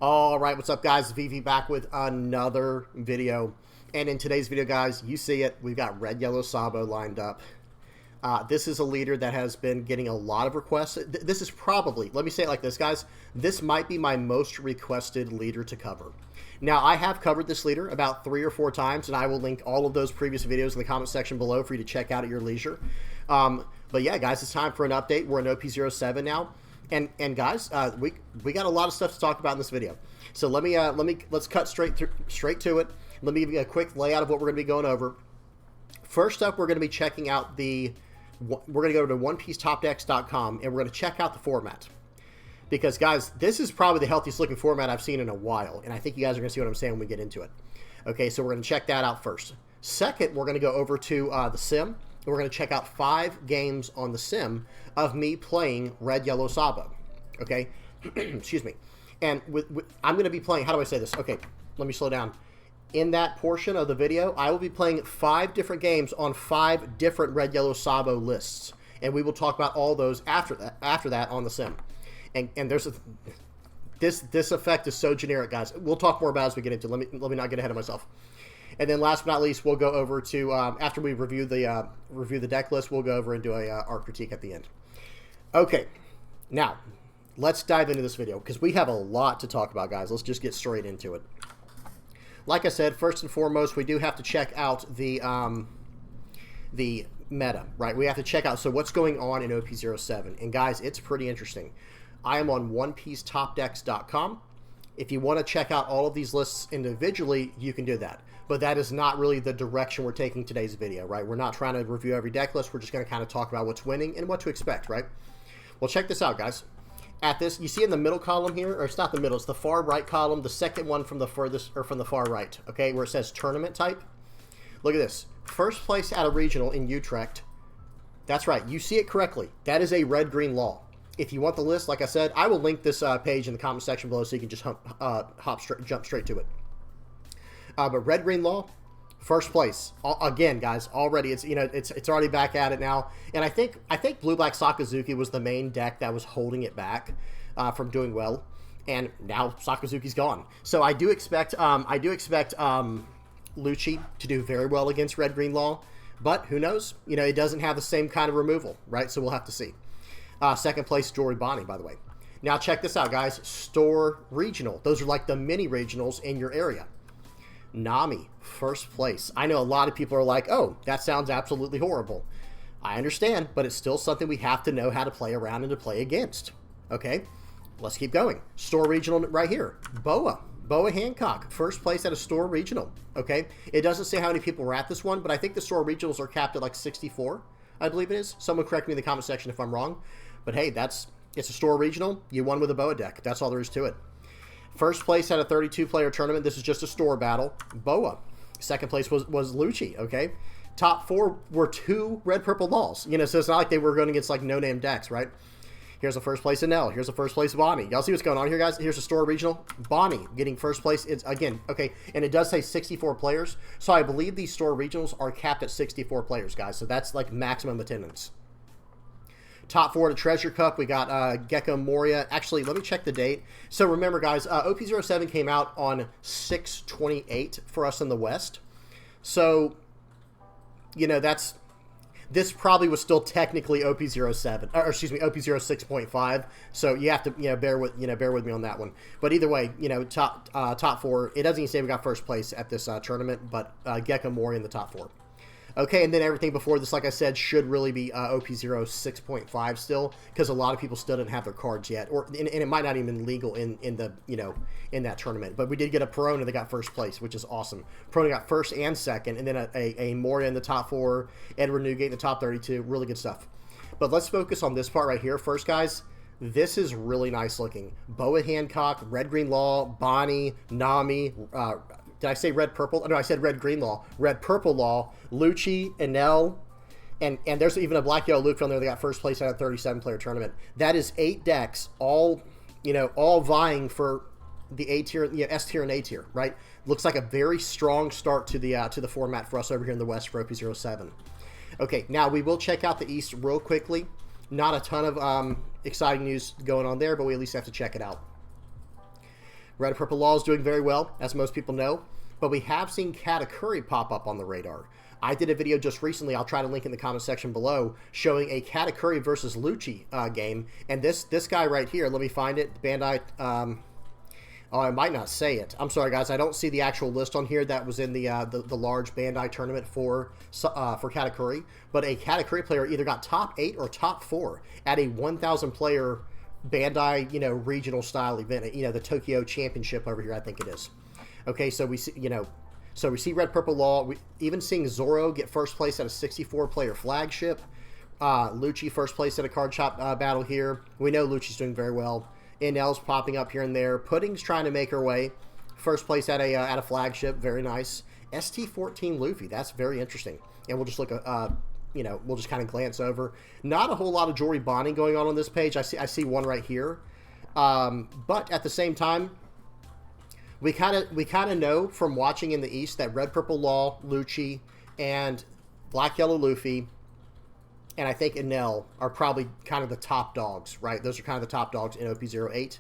All right, what's up, guys? VV back with another video. And in today's video, guys, you see it. We've got Red Yellow Sabo lined up. This is a leader that has been getting a lot of requests. This is probably, let me say it like this, guys. This might be my most requested leader to cover. Now, I have covered this leader about 3 or 4 times, and I will link all of those previous videos in the comment section below for you to check out at your leisure. But yeah, guys, it's time for an update. We're in OP-07 now. And guys, we got a lot of stuff to talk about in this video. So let's cut straight to it. Let me give you a quick layout of what we're going to be going over. First up, we're going to be checking out we're going to go to OnePieceTopDecks.com and we're going to check out the format. Because guys, this is probably the healthiest looking format I've seen in a while, and I think you guys are going to see what I'm saying when we get into it. Okay, so we're going to check that out first. Second, we're going to go over to the sim. We're going to check out 5 games on the sim of me playing Red Yellow Sabo. Okay? Excuse me. And I'm going to be playing, how do I say this? Okay, let me slow down. In that portion of the video, I will be playing 5 different games on 5 different Red Yellow Sabo lists. And we will talk about all those after that on the sim. And there's this effect is so generic, guys. We'll talk more about it as we get into it. Let me not get ahead of myself. And then last but not least, we'll go over to, after we review the deck list, we'll go over and do our critique at the end. Okay, now, let's dive into this video, because we have a lot to talk about, guys. Let's just get straight into it. Like I said, first and foremost, we do have to check out the meta, right? We have to check out, so what's going on in OP-07. And guys, it's pretty interesting. I am on OnePieceTopDecks.com. If you want to check out all of these lists individually, you can do that. But that is not really the direction we're taking today's video, right? We're not trying to review every deck list. We're just going to kind of talk about what's winning and what to expect, right? Well, check this out, guys. At this, you see in the middle column here, or it's not the middle, it's the far right column, the second one from the furthest, or from the far right, okay, where it says tournament type. Look at this. First place at a regional in Utrecht. That's right. You see it correctly. That is a red-green law. If you want the list, like I said, I will link this page in the comment section below so you can just jump straight to it. But Red Green Law, first place again, guys. Already, it's already back at it now, and I think Blue Black Sakazuki was the main deck that was holding it back from doing well, and now Sakazuki's gone. So I do expect Lucci to do very well against Red Green Law, but who knows? It doesn't have the same kind of removal, right? So we'll have to see. Second place, Jory Bonnie, by the way. Now check this out, guys. Store Regional. Those are like the mini regionals in your area. Nami, first place. I know a lot of people are like, oh, that sounds absolutely horrible. I understand, but it's still something we have to know how to play around and to play against. Okay, let's keep going. Store Regional right here. Boa Hancock, first place at a Store Regional. Okay, it doesn't say how many people were at this one, but I think the Store Regionals are capped at like 64, I believe it is. Someone correct me in the comment section if I'm wrong. But hey, it's a Store Regional. You won with a Boa deck. That's all there is to it. First place at a 32-player tournament. This is just a store battle. Boa. Second place was Lucci, okay? Top 4 were 2 red-purple Laws. So it's not like they were going against, like, no-name decks, right? Here's a first place Anel. Here's a first place Bonnie. Y'all see what's going on here, guys? Here's a store regional. Bonnie getting first place. It's, again, okay, and it does say 64 players. So I believe these store regionals are capped at 64 players, guys. So that's, like, maximum attendance. Top 4 to Treasure Cup, we got Gecko Moria. Actually, let me check the date. So remember, guys, OP-07 came out on 6/28 for us in the West. So, this probably was still technically OP-07, or excuse me, OP-06.5. So you have to, bear with me on that one. But either way, top 4. It doesn't even say we got first place at this tournament, but Gecko Moria in the top 4. Okay, and then everything before this, like I said, should really be OP-06.5 still, because a lot of people still didn't have their cards yet, and it might not even be legal in that tournament. But we did get a Perona that got first place, which is awesome. Perona got first and second, and then a Moria in the top 4, Edward Newgate in the top 32. Really good stuff. But let's focus on this part right here first, guys. This is really nice looking. Boa Hancock, Red Green Law, Bonnie, Nami. Did I say red-purple? No, I said red-green Law. Red-purple Law, Lucci, Enel, and there's even a black-yellow Luke on there that got first place at a 37-player tournament. That is 8 decks, all vying for the A tier, S tier and A tier, right? Looks like a very strong start to the format for us over here in the West for OP-07. Okay, now we will check out the East real quickly. Not a ton of exciting news going on there, but we at least have to check it out. Red Purple Law is doing very well, as most people know, but we have seen Katakuri pop up on the radar. I did a video just recently, I'll try to link in the comment section below, showing a Katakuri versus Lucci game, and this guy right here, let me find it, Bandai, oh, I might not say it. I'm sorry, guys, I don't see the actual list on here that was in the large Bandai tournament for Katakuri, but a Katakuri player either got top 8 or top 4 at a 1,000 player Bandai, regional style event, the Tokyo Championship over here, I think it is. Okay, so we see, so we see Red Purple Law. We even seeing Zoro get first place at a 64-player flagship. Lucci first place at a card shop battle here. We know Lucci's doing very well. NL's popping up here and there. Pudding's trying to make her way. First place at a flagship, very nice. ST14 Luffy, that's very interesting. And we'll just look we'll just kind of glance over. Not a whole lot of jewelry bonding going on this page. I see one right here. But at the same time, we kind of know from watching in the East that Red Purple Law, Lucci, and Black Yellow Luffy, and I think Enel are probably kind of the top dogs, right? Those are kind of the top dogs in OP-08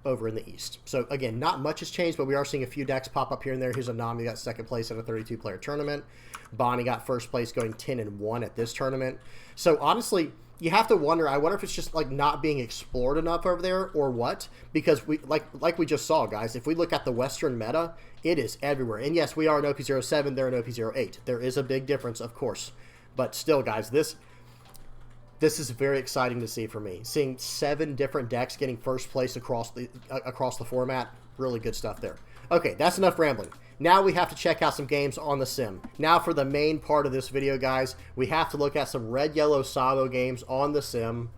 over in the East. So again, not much has changed, but we are seeing a few decks pop up here and there. Here's Anami got second place at a 32-player tournament. Bonnie got first place, going 10-1 at this tournament. So honestly, you have to wonder, I wonder if it's just like not being explored enough over there or what, because we like we just saw, guys, if we look at the Western meta, it is everywhere. And yes, we are in OP-07, they're in OP-08. There is a big difference, of course, but still, guys, this is very exciting to see for me. Seeing 7 different decks getting first place across the format, really good stuff there. Okay, that's enough rambling. Now we have to check out some games on the sim. Now for the main part of this video, guys, we have to look at some red-yellow Sabo games on the sim.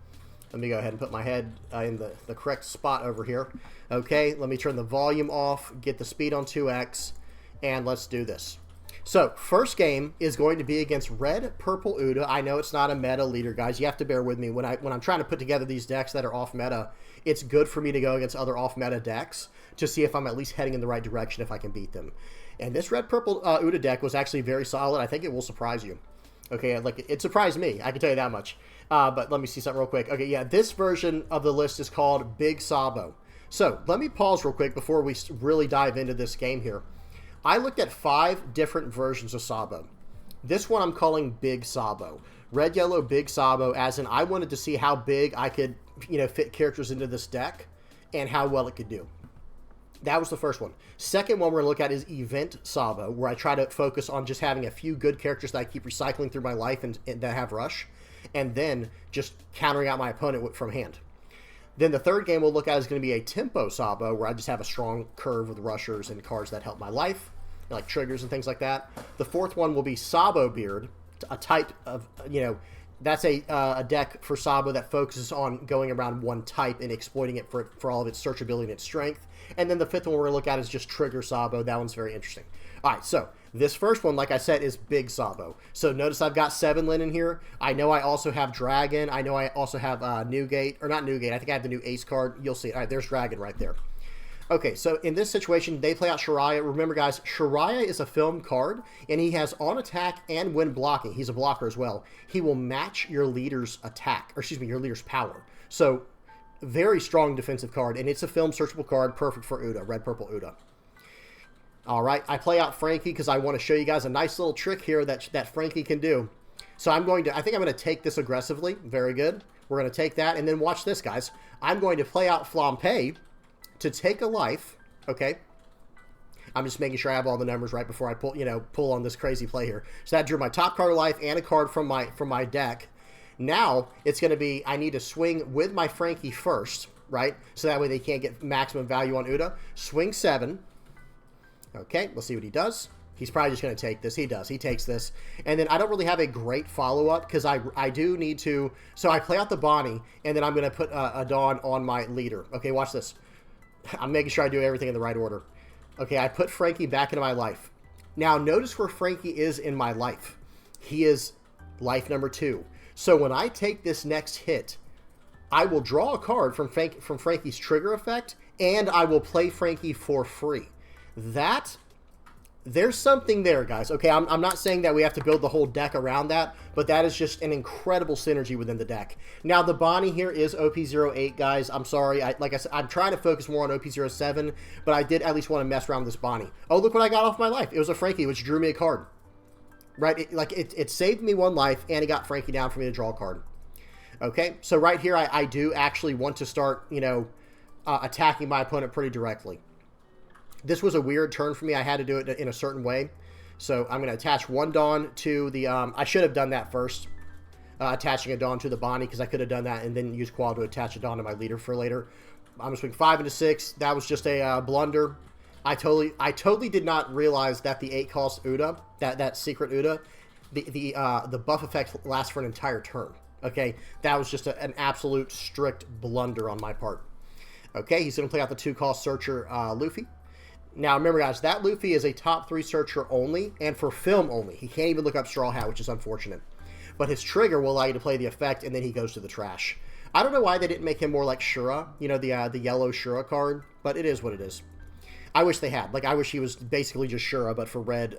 Let me go ahead and put my head in the correct spot over here. Okay, let me turn the volume off, get the speed on 2x, and let's do this. So, first game is going to be against Red Purple Uta. I know it's not a meta leader, guys. You have to bear with me. When I'm trying to put together these decks that are off meta, it's good for me to go against other off meta decks to see if I'm at least heading in the right direction, if I can beat them. And this Red Purple Uta deck was actually very solid. I think it will surprise you. Okay, like it surprised me. I can tell you that much. But let me see something real quick. Okay, yeah, this version of the list is called Big Sabo. So, let me pause real quick before we really dive into this game here. I looked at 5 different versions of Sabo. This one I'm calling Big Sabo. Red, yellow, Big Sabo, as in I wanted to see how big I could, fit characters into this deck and how well it could do. That was the first one. Second one we're going to look at is Event Sabo, where I try to focus on just having a few good characters that I keep recycling through my life and that have rush, and then just countering out my opponent from hand. Then the third game we'll look at is going to be a Tempo Sabo, where I just have a strong curve with rushers and cards that help my life, like triggers and things like that. The fourth one will be Sabo Beard, a type of, that's a deck for Sabo that focuses on going around one type and exploiting it for all of its searchability and its strength. And then the fifth one we're going to look at is just Trigger Sabo. That one's very interesting. All right, so this first one, like I said, is Big Sabo. So notice I've got 7 Lin in here. I know I also have Dragon. I know I also have Newgate, or not Newgate. I think I have the new Ace card. You'll see it. All right, there's Dragon right there. Okay, so in this situation, they play out Shiraya. Remember, guys, Shiraya is a film card, and he has on attack and when blocking. He's a blocker as well. He will match your leader's attack, or excuse me, your leader's power. So, very strong defensive card, and it's a film searchable card, perfect for Uta, Red Purple Uta. All right, I play out Frankie because I want to show you guys a nice little trick here that Frankie can do. So I think I'm going to take this aggressively. Very good. We're going to take that, and then watch this, guys. I'm going to play out Flampe to take a life, okay? I'm just making sure I have all the numbers right before I pull on this crazy play here. So that drew my top card of life and a card from my deck. Now it's going to be I need to swing with my Frankie first, right? So that way they can't get maximum value on Uta. Swing 7. Okay, let's see what he does. He's probably just going to take this. He does. He takes this. And then I don't really have a great follow-up because I do need to... So I play out the Bonnie, and then I'm going to put a Dawn on my leader. Okay, watch this. I'm making sure I do everything in the right order. Okay, I put Frankie back into my life. Now, notice where Frankie is in my life. He is life number 2. So when I take this next hit, I will draw a card from Frankie's trigger effect, and I will play Frankie for free. That There's something there, guys. Okay, I'm not saying that we have to build the whole deck around that, but that is just an incredible synergy within the deck. Now, the Bonnie here is OP-08, guys. I'm sorry. Like I said, I'm trying to focus more on OP-07, but I did at least want to mess around with this Bonnie. Oh, look what I got off my life. It was a Frankie, which drew me a card. Right? It saved me 1 life, and it got Frankie down for me to draw a card. Okay, so right here, I do actually want to start, you know, attacking my opponent pretty directly. This was a weird turn for me. I had to do it in a certain way. So I'm going to attach 1 Dawn to the... I should have done that first. Attaching a Dawn to the Bonnie, because I could have done that and then use Qual to attach a Dawn to my leader for later. I'm going to swing 5 into 6. That was just a blunder. I totally did not realize that the 8-cost Uta, that secret Uta, the buff effect lasts for an entire turn. Okay? That was just an absolute strict blunder on my part. Okay, he's going to play out the 2-cost Searcher Luffy. Now, remember, guys, that Luffy is a top 3 searcher only, and for film only. He can't even look up Straw Hat, which is unfortunate. But his trigger will allow you to play the effect, and then he goes to the trash. I don't know why they didn't make him more like Shura, you know, the yellow Shura card, but it is what it is. I wish they had. Like, I wish he was basically just Shura, but for red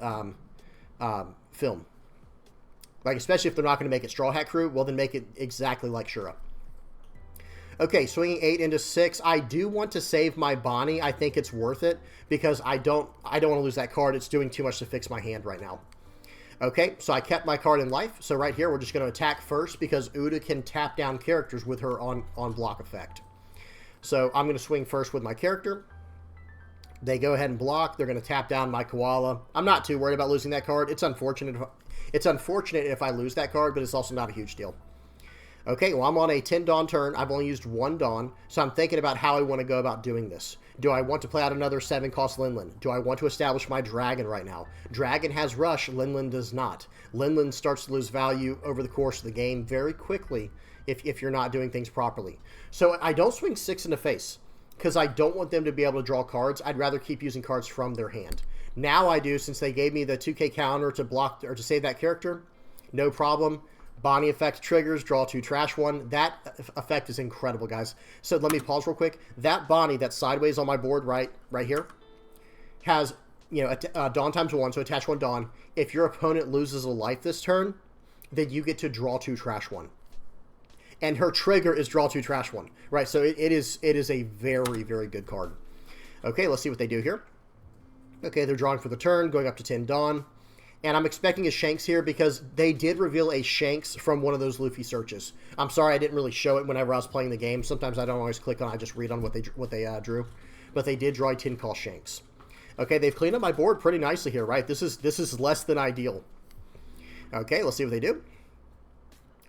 film. Like, especially if they're not going to make it Straw Hat Crew, well, then make it exactly like Shura. Okay, swinging 8 into 6. I do want to save my Bonnie. I think it's worth it because I don't want to lose that card. It's doing too much to fix my hand right now. Okay, so I kept my card in life. So right here, we're just going to attack first because Uta can tap down characters with her on block effect. So I'm going to swing first with my character. They go ahead and block. They're going to tap down my Koala. I'm not too worried about losing that card. It's unfortunate if I lose that card, but it's also not a huge deal. Okay, well, I'm on a 10 Dawn turn. I've only used 1 Dawn, so I'm thinking about how I want to go about doing this. Do I want to play out another 7-cost Linlin? Do I want to establish my Dragon right now? Dragon has Rush, Linlin does not. Linlin starts to lose value over the course of the game very quickly if you're not doing things properly. So I don't swing 6 in the face, because I don't want them to be able to draw cards. I'd rather keep using cards from their hand. Now I do, since they gave me the 2k counter to block or to save that character, no problem. Bonnie effect triggers, draw 2, trash 1. That effect is incredible, guys. So let me pause real quick. That Bonnie that's sideways on my board right here has, you know, Dawn times 1, so attach 1 Dawn. If your opponent loses a life this turn, then you get to draw 2, trash 1. And her trigger is draw 2, trash 1. Right, so it is a very, very good card. Okay, let's see what they do here. Okay, they're drawing for the turn, going up to 10 Dawn. And I'm expecting a Shanks here because they did reveal a Shanks from one of those Luffy searches. I'm sorry I didn't really show it whenever I was playing the game. Sometimes I don't always click on it. I just read on what they drew. But they did draw a 10-cost Shanks. Okay, they've cleaned up my board pretty nicely here, right? This is less than ideal. Okay, let's see what they do.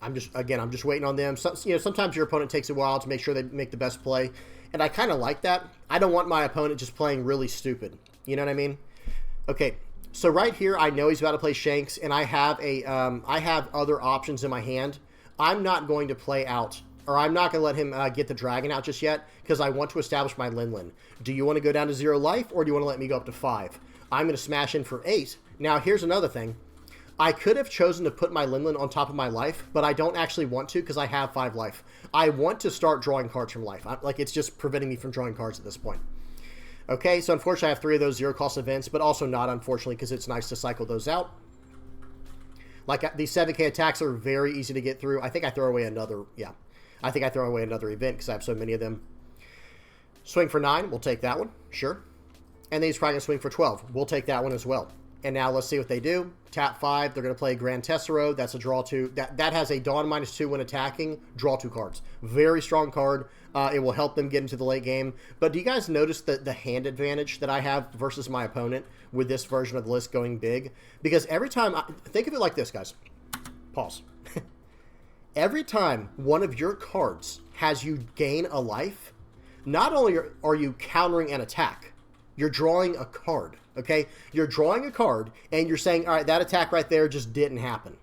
I'm just waiting on them. Sometimes your opponent takes a while to make sure they make the best play. And I kind of like that. I don't want my opponent just playing really stupid. You know what I mean? Okay. So right here, I know he's about to play Shanks, and I have other options in my hand. I'm not going to play out, or I'm not going to let him get the Dragon out just yet, because I want to establish my Linlin. Do you want to go down to 0 life, or do you want to let me go up to 5? I'm going to smash in for 8. Now, here's another thing. I could have chosen to put my Linlin on top of my life, but I don't actually want to, because I have 5 life. I want to start drawing cards from life. It's just preventing me from drawing cards at this point. Okay, so unfortunately I have 3 of those 0-cost events, but also not, unfortunately, because it's nice to cycle those out. Like, these 7k attacks are very easy to get through. I think I throw away another, I think I throw away another event because I have so many of them. Swing for 9, we'll take that one, sure. And then he's probably going to swing for 12. We'll take that one as well. And now let's see what they do. Tap 5, they're going to play Grand Tessero. That's a draw 2. That has a Dawn -2 when attacking. Draw 2 cards. Very strong card. It will help them get into the late game. But do you guys notice the hand advantage that I have versus my opponent with this version of the list going big? Because every time, think of it like this, guys. Pause. Every time one of your cards has you gain a life, not only are you countering an attack, you're drawing a card, okay? You're drawing a card, and you're saying, all right, that attack right there just didn't happen,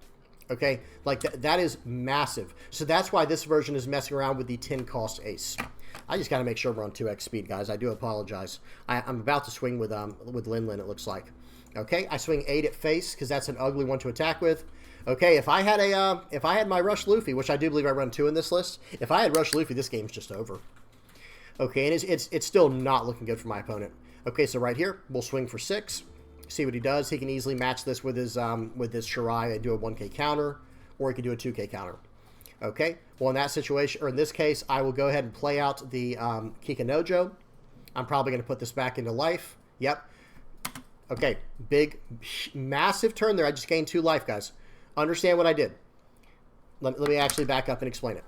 okay? Like, that is massive. So that's why this version is messing around with the 10-cost ace. I just got to make sure we're on 2x speed, guys. I do apologize. I'm about to swing with Linlin, it looks like. Okay, I swing 8 at face, because that's an ugly one to attack with. Okay, if I had my Rush Luffy, which I do believe I run 2 in this list, if I had Rush Luffy, this game's just over. Okay, and it's still not looking good for my opponent. Okay, so right here, we'll swing for 6. See what he does. He can easily match this with his Shirai and do a 1K counter, or he can do a 2K counter. Okay, well in that situation, or in this case, I will go ahead and play out the Kikanojo. I'm probably going to put this back into life. Yep. Okay, big, massive turn there. I just gained 2 life, guys. Understand what I did. Let me actually back up and explain it.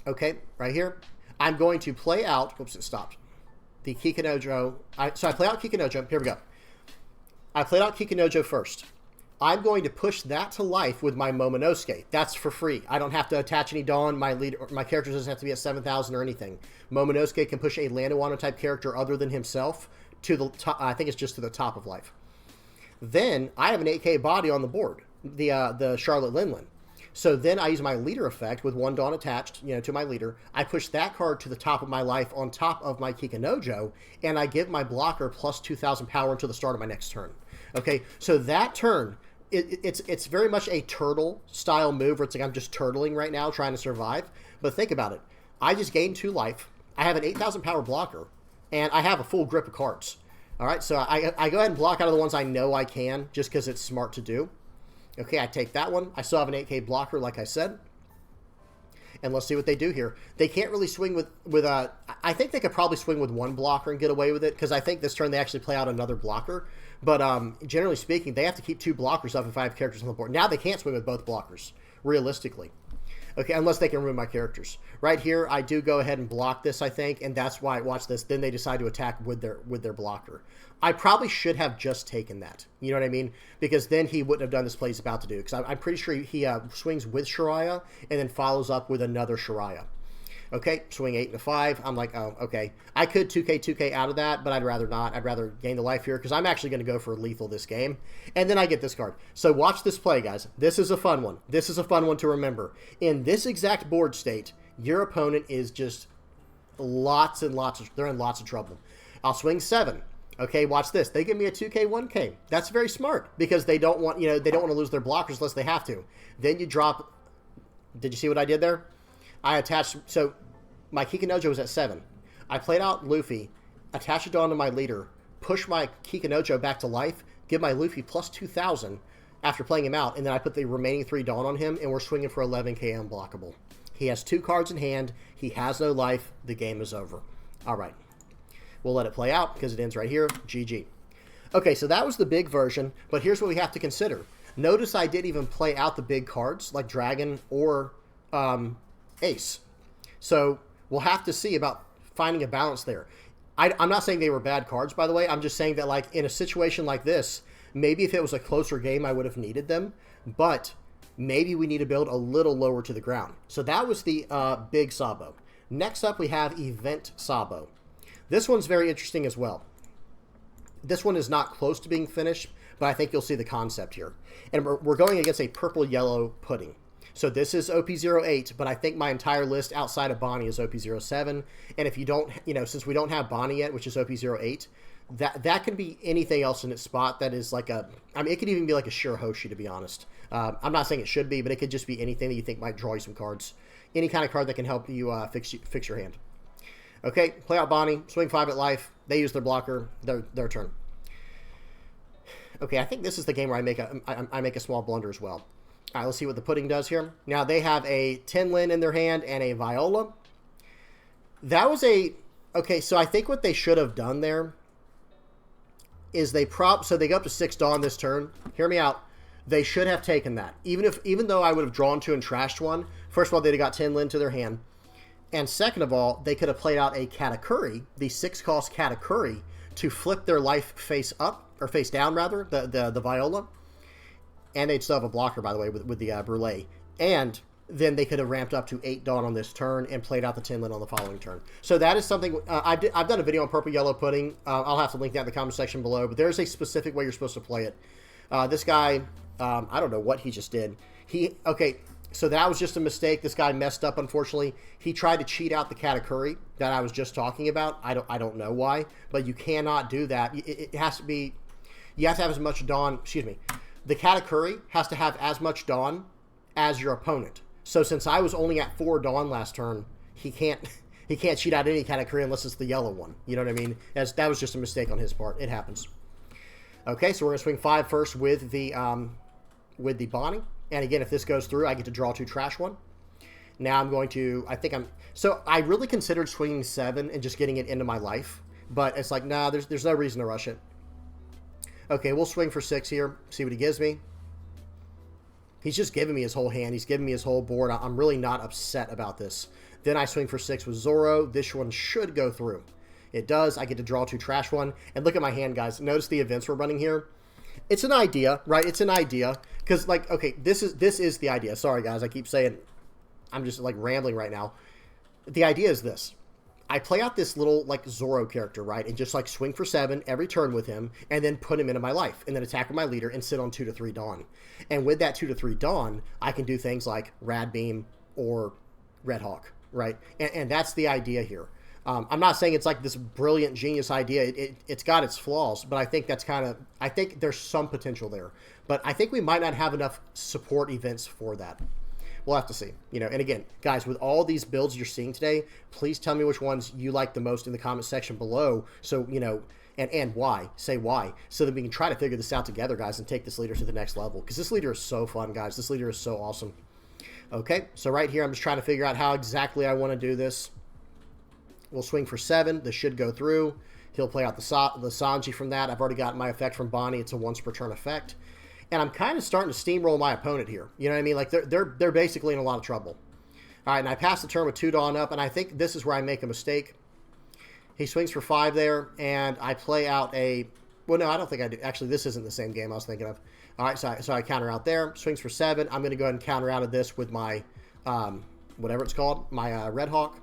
Okay, right here. I'm going to play out, oops, it stopped. The Kikanojo. So I play out Kikanojo. Here we go. I played out Kikanojo first. I'm going to push that to life with my Momonosuke. That's for free. I don't have to attach any Dawn. My character doesn't have to be at 7,000 or anything. Momonosuke can push a Landawano type character other than himself to the top. I think it's just to the top of life. Then I have an 8K body on the board, the Charlotte Linlin. So then I use my leader effect with 1 Dawn attached, to my leader. I push that card to the top of my life on top of my Kikanojo, and I give my blocker plus 2,000 power until the start of my next turn. Okay, so that turn, it's very much a turtle style move where it's like I'm just turtling right now trying to survive. But think about it. I just gained 2 life. I have an 8,000 power blocker, and I have a full grip of cards. All right, so I go ahead and block out of the ones I know I can just because it's smart to do. Okay, I take that one. I still have an 8K blocker, like I said. And let's see what they do here. They can't really swing with I think they could probably swing with 1 blocker and get away with it, because I think this turn they actually play out another blocker. But generally speaking, they have to keep 2 blockers up if I have characters on the board. Now they can't swing with both blockers, realistically. Okay, unless they can ruin my characters. Right here, I do go ahead and block this, I think, and that's why, watch this, then they decide to attack with their blocker. I probably should have just taken that. You know what I mean? Because then he wouldn't have done this play he's about to do. Because I'm pretty sure he swings with Shiraya and then follows up with another Shiraya. Okay, swing 8 and a 5. I'm like, oh, okay. I could 2K out of that, but I'd rather not. I'd rather gain the life here because I'm actually going to go for lethal this game. And then I get this card. So watch this play, guys. This is a fun one. This is a fun one to remember. In this exact board state, your opponent is just they're in lots of trouble. I'll swing 7. Okay, watch this. They give me a 2K, 1K. That's very smart because they don't want, they don't want to lose their blockers unless they have to. Then you drop. Did you see what I did there? I attached, so my Kikanojo was at 7. I played out Luffy, attach a Dawn to my leader, push my Kikanojo back to life, give my Luffy plus 2,000 after playing him out, and then I put the remaining 3 Dawn on him, and we're swinging for 11K unblockable. He has 2 cards in hand. He has no life. The game is over. All right. We'll let it play out because it ends right here. GG. Okay, so that was the big version, but here's what we have to consider. Notice I didn't even play out the big cards like Dragon or Ace. So we'll have to see about finding a balance there. I'm not saying they were bad cards, by the way. I'm just saying that, like, in a situation like this, maybe if it was a closer game, I would have needed them. But maybe we need to build a little lower to the ground. So that was the big Sabo. Next up, we have Event Sabo. This one's very interesting as well. This one is not close to being finished, but I think you'll see the concept here. And we're going against a purple-yellow Pudding. So this is OP-08, but I think my entire list outside of Bonnie is OP-07. And if you don't, since we don't have Bonnie yet, which is OP-08, that can be anything else in its spot that is like it could even be like a Shirahoshi, to be honest. I'm not saying it should be, but it could just be anything that you think might draw you some cards. Any kind of card that can help you fix your hand. Okay, play out Bonnie, swing 5 at life. They use their blocker, their turn. Okay, I think this is the game where I make a small blunder as well. All right, let's see what the Pudding does here. Now, they have a Tinlin in their hand and a Viola. That was okay, so I think what they should have done there is so they go up to 6 Dawn this turn. Hear me out. They should have taken that. Even though I would have drawn 2 and trashed 1, first of all, they'd have got Tinlin to their hand. And second of all, they could have played out a Katakuri, the 6-cost Katakuri, to flip their life face up, or face down, rather, the Viola. And they'd still have a blocker, by the way, with the Brulee. And then they could have ramped up to 8 Dawn on this turn and played out the Tinlin on the following turn. So that is something, I've done a video on Purple Yellow Pudding. I'll have to link that in the comment section below. But there's a specific way you're supposed to play it. This guy, I don't know what he just did. Okay, so that was just a mistake. This guy messed up, unfortunately. He tried to cheat out the Katakuri that I was just talking about. I don't know why, but you cannot do that. It has to be, you have to have as much Dawn, excuse me. The Katakuri has to have as much Dawn as your opponent. So since I was only at 4 Dawn last turn, he can't cheat out any Katakuri unless it's the yellow one. You know what I mean? That was just a mistake on his part. It happens. Okay, so we're going to swing 5 first with the Bonnie. And again, if this goes through, I get to draw 2 trash 1. Now I'm going to, so I really considered swinging 7 and just getting it into my life. But it's like, nah, there's no reason to rush it. Okay, we'll swing for 6 here, see what he gives me. He's just giving me his whole hand. He's giving me his whole board. I'm really not upset about this. Then I swing for 6 with Zoro. This one should go through. It does. I get to draw 2 trash 1. And look at my hand, guys. Notice the events we're running here. It's an idea, right? It's an idea. Because, like, okay, this is the idea. Sorry, guys. I keep saying I'm just, like, rambling right now. The idea is this. I play out this little, like, Zoro character, right? And just, like, swing for 7 every turn with him and then put him into my life. And then attack with my leader and sit on 2 to 3 Dawn. And with that 2 to 3 Dawn, I can do things like Rad Beam or Red Hawk, right? And that's the idea here. I'm not saying it's like this brilliant, genius idea. It's got its flaws, but I think that's kind of, I think there's some potential there. But I think we might not have enough support events for that. We'll have to see. You know, and again, guys, with all these builds you're seeing today, please tell me which ones you like the most in the comment section below. So, you know, and why. Say why. So that we can try to figure this out together, guys, and take this leader to the next level. Because this leader is so fun, guys. This leader is so awesome. Okay, so right here, I'm just trying to figure out how exactly I want to do this. We'll swing for 7. This should go through. He'll play out the Sanji from that. I've already got my effect from Bonnie. It's a once per turn effect. And I'm kind of starting to steamroll my opponent here. You know what I mean? Like, they're basically in a lot of trouble. All right, and I pass the turn with 2 Dawn up, and I think this is where I make a mistake. He swings for 5 there, and I play out a... Well, no, I don't think I do. Actually, this isn't the same game I was thinking of. All right, so I counter out there. Swings for 7. I'm going to go ahead and counter out of this with my, whatever it's called, my Red Hawk.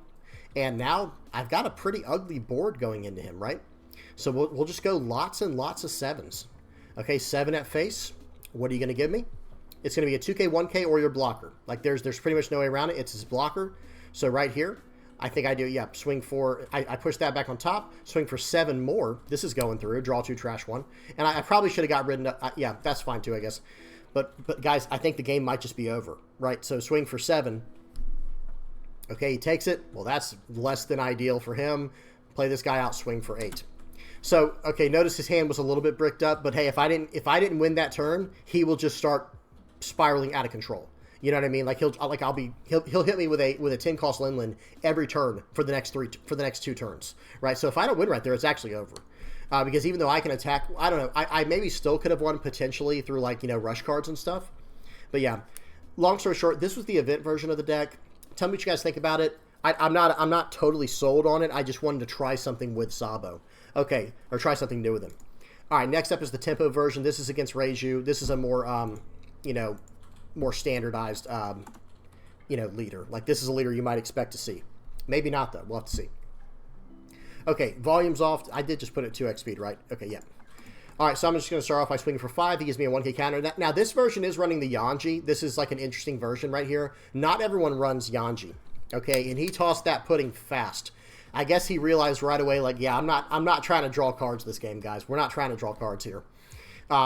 And now I've got a pretty ugly board going into him, right? So we'll just go lots and lots of 7s. Okay, 7 at face. What are you going to give me? It's going to be a 2K, 1K, or your blocker. Like, there's pretty much no way around it. It's his blocker. So right here, I think I do, yeah, swing for... I push that back on top, swing for 7 more. This is going through. Draw 2, trash 1. And I probably should have got rid of... yeah, that's fine too, I guess. But guys, I think the game might just be over, right? So swing for 7. Okay, he takes it. Well, that's less than ideal for him. Play this guy out, swing for 8. So, okay, notice his hand was a little bit bricked up, but hey, if I didn't win that turn, he will just start spiraling out of control. You know what I mean? Like he'll hit me with a 10 cost Linlin every turn for the next 2 turns, right? So if I don't win right there, it's actually over. Because even though I can attack, I don't know, I maybe still could have won potentially through, like, you know, rush cards and stuff. But yeah, long story short, this was the event version of the deck. Tell me what you guys think about it. I'm not totally sold on it. I just wanted to try something with Sabo. Okay, or try something new with him. All right, next up is the tempo version. This is against Reiju. This is a more, you know, more standardized, you know, leader. Like, this is a leader you might expect to see. Maybe not, though. We'll have to see. Okay, volume's off. I did just put it at 2x speed, right? Okay, yeah. All right, so I'm just going to start off by swinging for 5. He gives me a 1K counter. Now, this version is running the Yanji. This is like an interesting version right here. Not everyone runs Yanji, okay? And he tossed that pudding fast. I guess he realized right away, like, yeah, I'm not trying to draw cards this game, guys. We're not trying to draw cards here.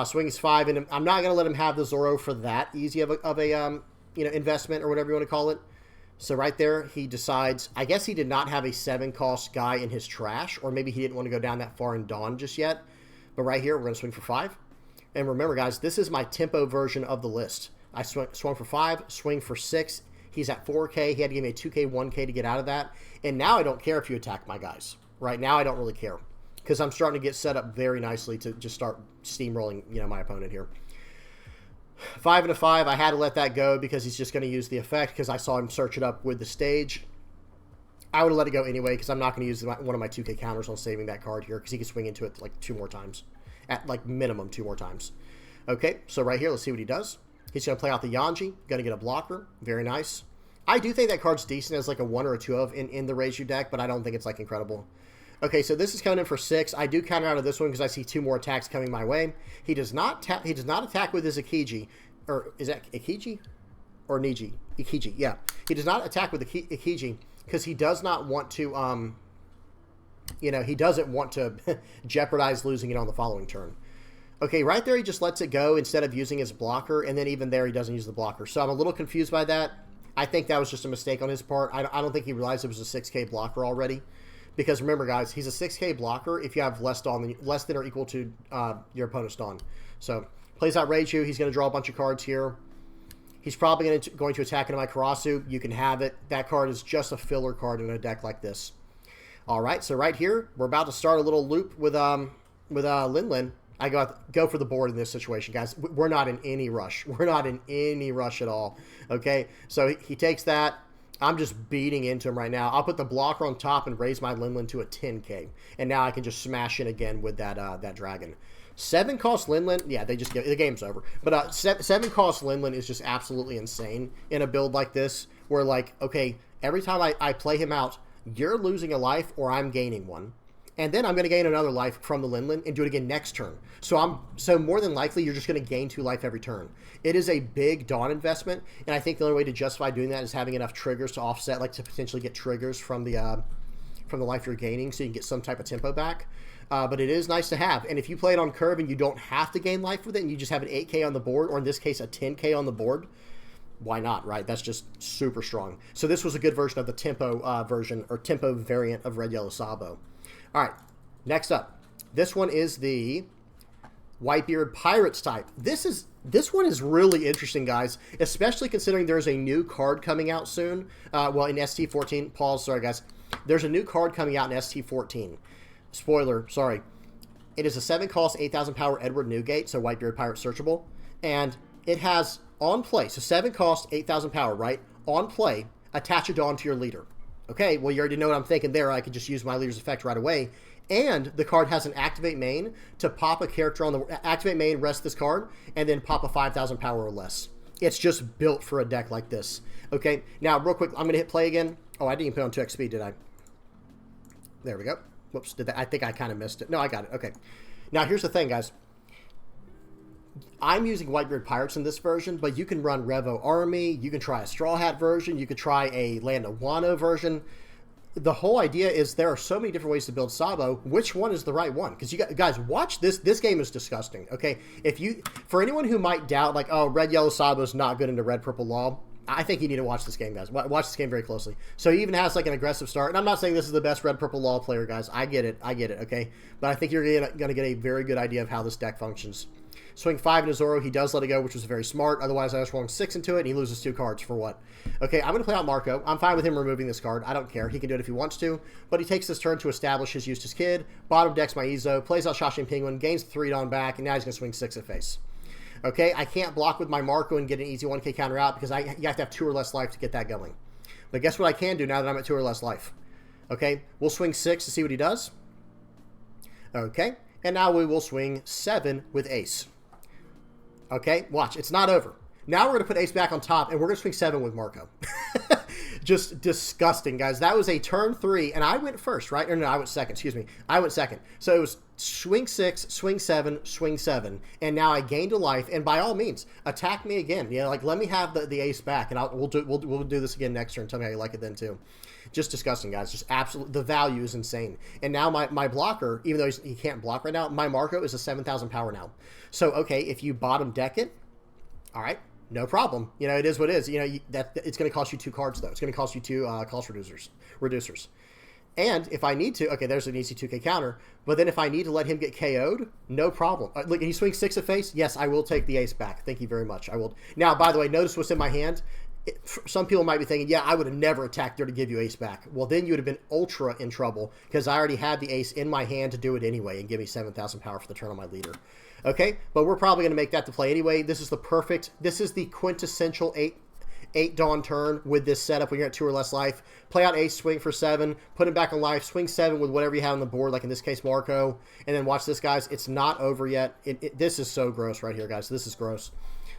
Swings 5, and I'm not going to let him have the Zoro for that easy of a you know, investment or whatever you want to call it. So right there, he decides, I guess he did not have a 7-cost guy in his trash, or maybe he didn't want to go down that far in Dawn just yet. But right here, we're going to swing for 5. And remember, guys, this is my tempo version of the list. I swung for 5, swing for 6. He's at 4K. He had to give me a 2K, 1K to get out of that. And now I don't care if you attack my guys. Right now, I don't really care. Because I'm starting to get set up very nicely to just start steamrolling, you know, my opponent here. 5 and a 5. I had to let that go because he's just going to use the effect because I saw him search it up with the stage. I would have let it go anyway because I'm not going to use one of my 2K counters on saving that card here because he can swing into it like 2 more times. At like minimum 2 more times. Okay, so right here, let's see what he does. He's going to play out the Yanji. Going to get a blocker. Very nice. I do think that card's decent as like a 1 or a 2 of in the Reiju deck, but I don't think it's like incredible. Okay, so this is coming in for 6. I do counter out of this one because I see 2 more attacks coming my way. He does not attack with his Ikiji. Or is that Ikiji? Or Niji? Ikiji, yeah. He does not attack with the Ikiji because he does not want to, you know, he doesn't want to jeopardize losing it on the following turn. Okay, right there he just lets it go instead of using his blocker, and then even there he doesn't use the blocker. So I'm a little confused by that. I think that was just a mistake on his part. I don't think he realized it was a 6K blocker already. Because remember, guys, he's a 6K blocker if you have less than or equal to your opponent's Dawn. So plays out Reiju. He's going to draw a bunch of cards here. He's probably going to attack into my Karasu. You can have it. That card is just a filler card in a deck like this. All right, so right here, we're about to start a little loop with Lin. I go for the board in this situation, guys. We're not in any rush. We're not in any rush at all. Okay, so he takes that. I'm just beating into him right now. I'll put the blocker on top and raise my Lin to a 10K, and now I can just smash in again with that dragon. 7 cost Lin, yeah, the game's over. But 7 cost Lin is just absolutely insane in a build like this, where like, okay, every time I play him out, you're losing a life or I'm gaining one. And then I'm going to gain another life from the Lin and do it again next turn. So more than likely, you're just going to gain 2 life every turn. It is a big Dawn investment, and I think the only way to justify doing that is having enough triggers to offset, like to potentially get triggers from the life you're gaining, so you can get some type of tempo back. But it is nice to have. And if you play it on curve and you don't have to gain life with it, and you just have an 8K on the board, or in this case, a 10K on the board, why not, right? That's just super strong. So this was a good version of the tempo version, or tempo variant of Red Yellow Sabo. All right, next up. This one is the Whitebeard Pirates type. This one is really interesting, guys, especially considering there's a new card coming out soon. Well, in ST14. Pause, sorry, guys. There's a new card coming out in ST14. Spoiler, sorry. It is a 7 cost, 8,000 power Edward Newgate, so Whitebeard Pirate searchable. And it has on play, so 7 cost, 8,000 power, right? On play, attach a Dawn to your leader. Okay, well, you already know what I'm thinking there. I could just use my leader's effect right away. And the card has an activate main to pop a character on the activate main, rest this card, and then pop a 5,000 power or less. It's just built for a deck like this. Okay, now real quick, I'm going to hit play again. Oh, I didn't even put it on 2x speed, did I? There we go. Whoops, I think I kind of missed it. No, I got it. Okay. Now, here's the thing, guys. I'm using Whitebeard Pirates in this version, but you can run Revo Army. You can try a Straw Hat version. You could try a Land of Wano version. The whole idea is there are so many different ways to build Sabo. Which one is the right one? Because you guys, watch this. This game is disgusting, okay? For anyone who might doubt, like, oh, Red Yellow Sabo is not good into Red Purple Law, I think you need to watch this game, guys. Watch this game very closely. So he even has like an aggressive start. And I'm not saying this is the best Red Purple Law player, guys. I get it, okay? But I think you're going to get a very good idea of how this deck functions. Swing 5 into Zoro. He does let it go, which was very smart. Otherwise, I just swung 6 into it, and he loses 2 cards for what? Okay, I'm going to play out Marco. I'm fine with him removing this card. I don't care. He can do it if he wants to. But he takes this turn to establish his Eustace Kid. Bottom decks my Izo. Plays out Shashin Penguin. Gains 3 Dawn back, and now he's going to swing 6 at face. Okay, I can't block with my Marco and get an easy 1K counter out because you have to have 2 or less life to get that going. But guess what I can do now that I'm at 2 or less life? Okay, we'll swing 6 to see what he does. Okay, and now we will swing 7 with Ace. Okay, watch. It's not over. Now we're going to put Ace back on top, and we're going to swing 7 with Marco. Just disgusting, guys. That was a turn 3, and I went first, right? Or no, I went second. Excuse me. I went second. So it was swing 6, swing 7, swing 7, and now I gained a life. And by all means, attack me again. You know, like let me have the Ace back, and we'll do this again next turn. Tell me how you like it then too. Just disgusting, guys. Just absolutely, the value is insane. And now my blocker, even though he can't block right now, my Marco is a 7,000 power now. So okay, if you bottom deck it, all right. No problem. You know, it is what it is. You know, it's going to cost you 2 cards, though. It's going to cost you 2 cost reducers. And if I need to, okay, there's an easy 2K counter. But then if I need to let him get KO'd, no problem. Look, he swings 6 at face. Yes, I will take the Ace back. Thank you very much. I will. Now, by the way, notice what's in my hand. Some people might be thinking, yeah, I would have never attacked there to give you Ace back. Well, then you would have been ultra in trouble because I already had the Ace in my hand to do it anyway and give me 7,000 power for the turn on my leader. Okay, but we're probably going to make that to play anyway. This is the quintessential 8 Dawn turn with this setup when you're at 2 or less life. Play out Ace, swing for 7, put him back on life, swing 7 with whatever you have on the board, like in this case Marco, and then watch this, guys. It's not over yet. This is so gross right here, guys. This is gross.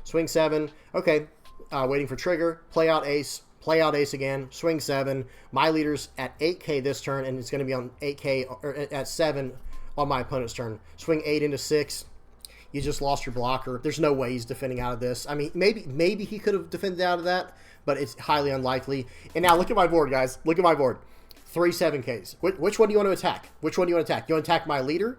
Swing 7, okay, waiting for trigger, play out Ace again, swing 7. My leader's at 8K this turn, and it's going to be on 8K, or at 7 on my opponent's turn. Swing 8 into 6. You just lost your blocker. There's no way he's defending out of this. I mean, maybe he could have defended out of that, but it's highly unlikely. And now look at my board, guys. Look at my board. 3 7Ks. Which one do you want to attack? Which one do you want to attack? You want to attack my leader?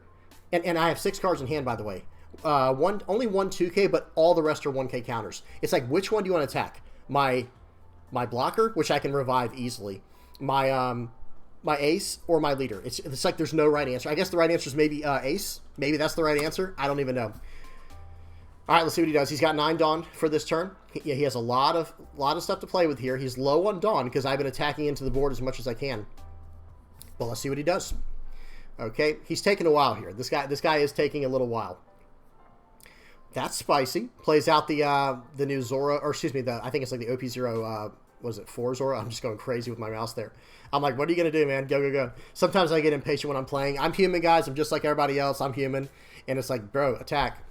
And I have 6 cards in hand, by the way. Only 1 2K, but all the rest are 1K counters. It's like, which one do you want to attack? My blocker, which I can revive easily. My my ace or my leader. It's like there's no right answer. I guess the right answer is maybe ace. Maybe that's the right answer. I don't even know. All right, let's see what he does. He's got 9 Dawn for this turn. Yeah, he has a lot of stuff to play with here. He's low on Dawn because I've been attacking into the board as much as I can. But let's see what he does. Okay, he's taking a while here. This guy is taking a little while. That's spicy. Plays out the new Zoro, or excuse me, I think it's like the OP-0, was it 4 Zoro? I'm just going crazy with my mouse there. I'm like, what are you going to do, man? Go, go, go. Sometimes I get impatient when I'm playing. I'm human, guys. I'm just like everybody else. I'm human. And it's like, bro, attack.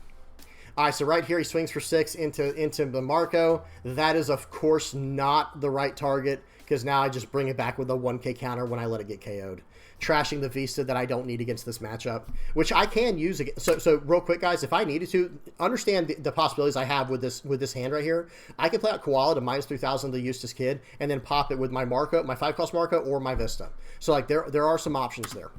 All right, so right here, he swings for 6 into the Marco. That is, of course, not the right target, because now I just bring it back with a 1K counter when I let it get KO'd. Trashing the Vista that I don't need against this matchup, which I can use again. So real quick, guys, if I needed to, understand the possibilities I have with this hand right here. I can play out Koala to -3000 the Eustace Kid, and then pop it with my Marco, my 5-cost Marco, or my Vista. So, like, there are some options there.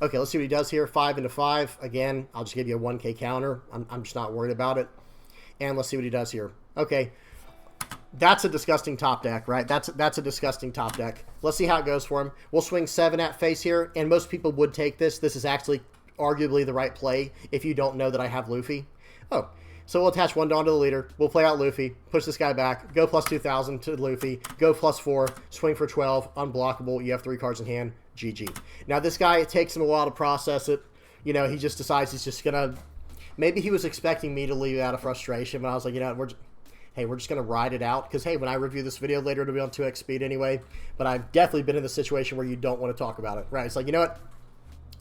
Okay, let's see what he does here. 5 into 5. Again, I'll just give you a 1K counter. I'm just not worried about it. And let's see what he does here. Okay, that's a disgusting top deck, right? That's a disgusting top deck. Let's see how it goes for him. We'll swing 7 at face here, and most people would take this. This is actually arguably the right play if you don't know that I have Luffy. Oh, so we'll attach 1 Dawn to the leader. We'll play out Luffy, push this guy back, go +2000 to Luffy, go +4, swing for 12, unblockable. You have 3 cards in hand. GG. Now, this guy, it takes him a while to process it. You know, he just decides he's just going to... Maybe he was expecting me to leave out of frustration, but I was like, you know, we're just going to ride it out. Because, hey, when I review this video later, it'll be on 2x speed anyway. But I've definitely been in the situation where you don't want to talk about it, right? It's like, you know what?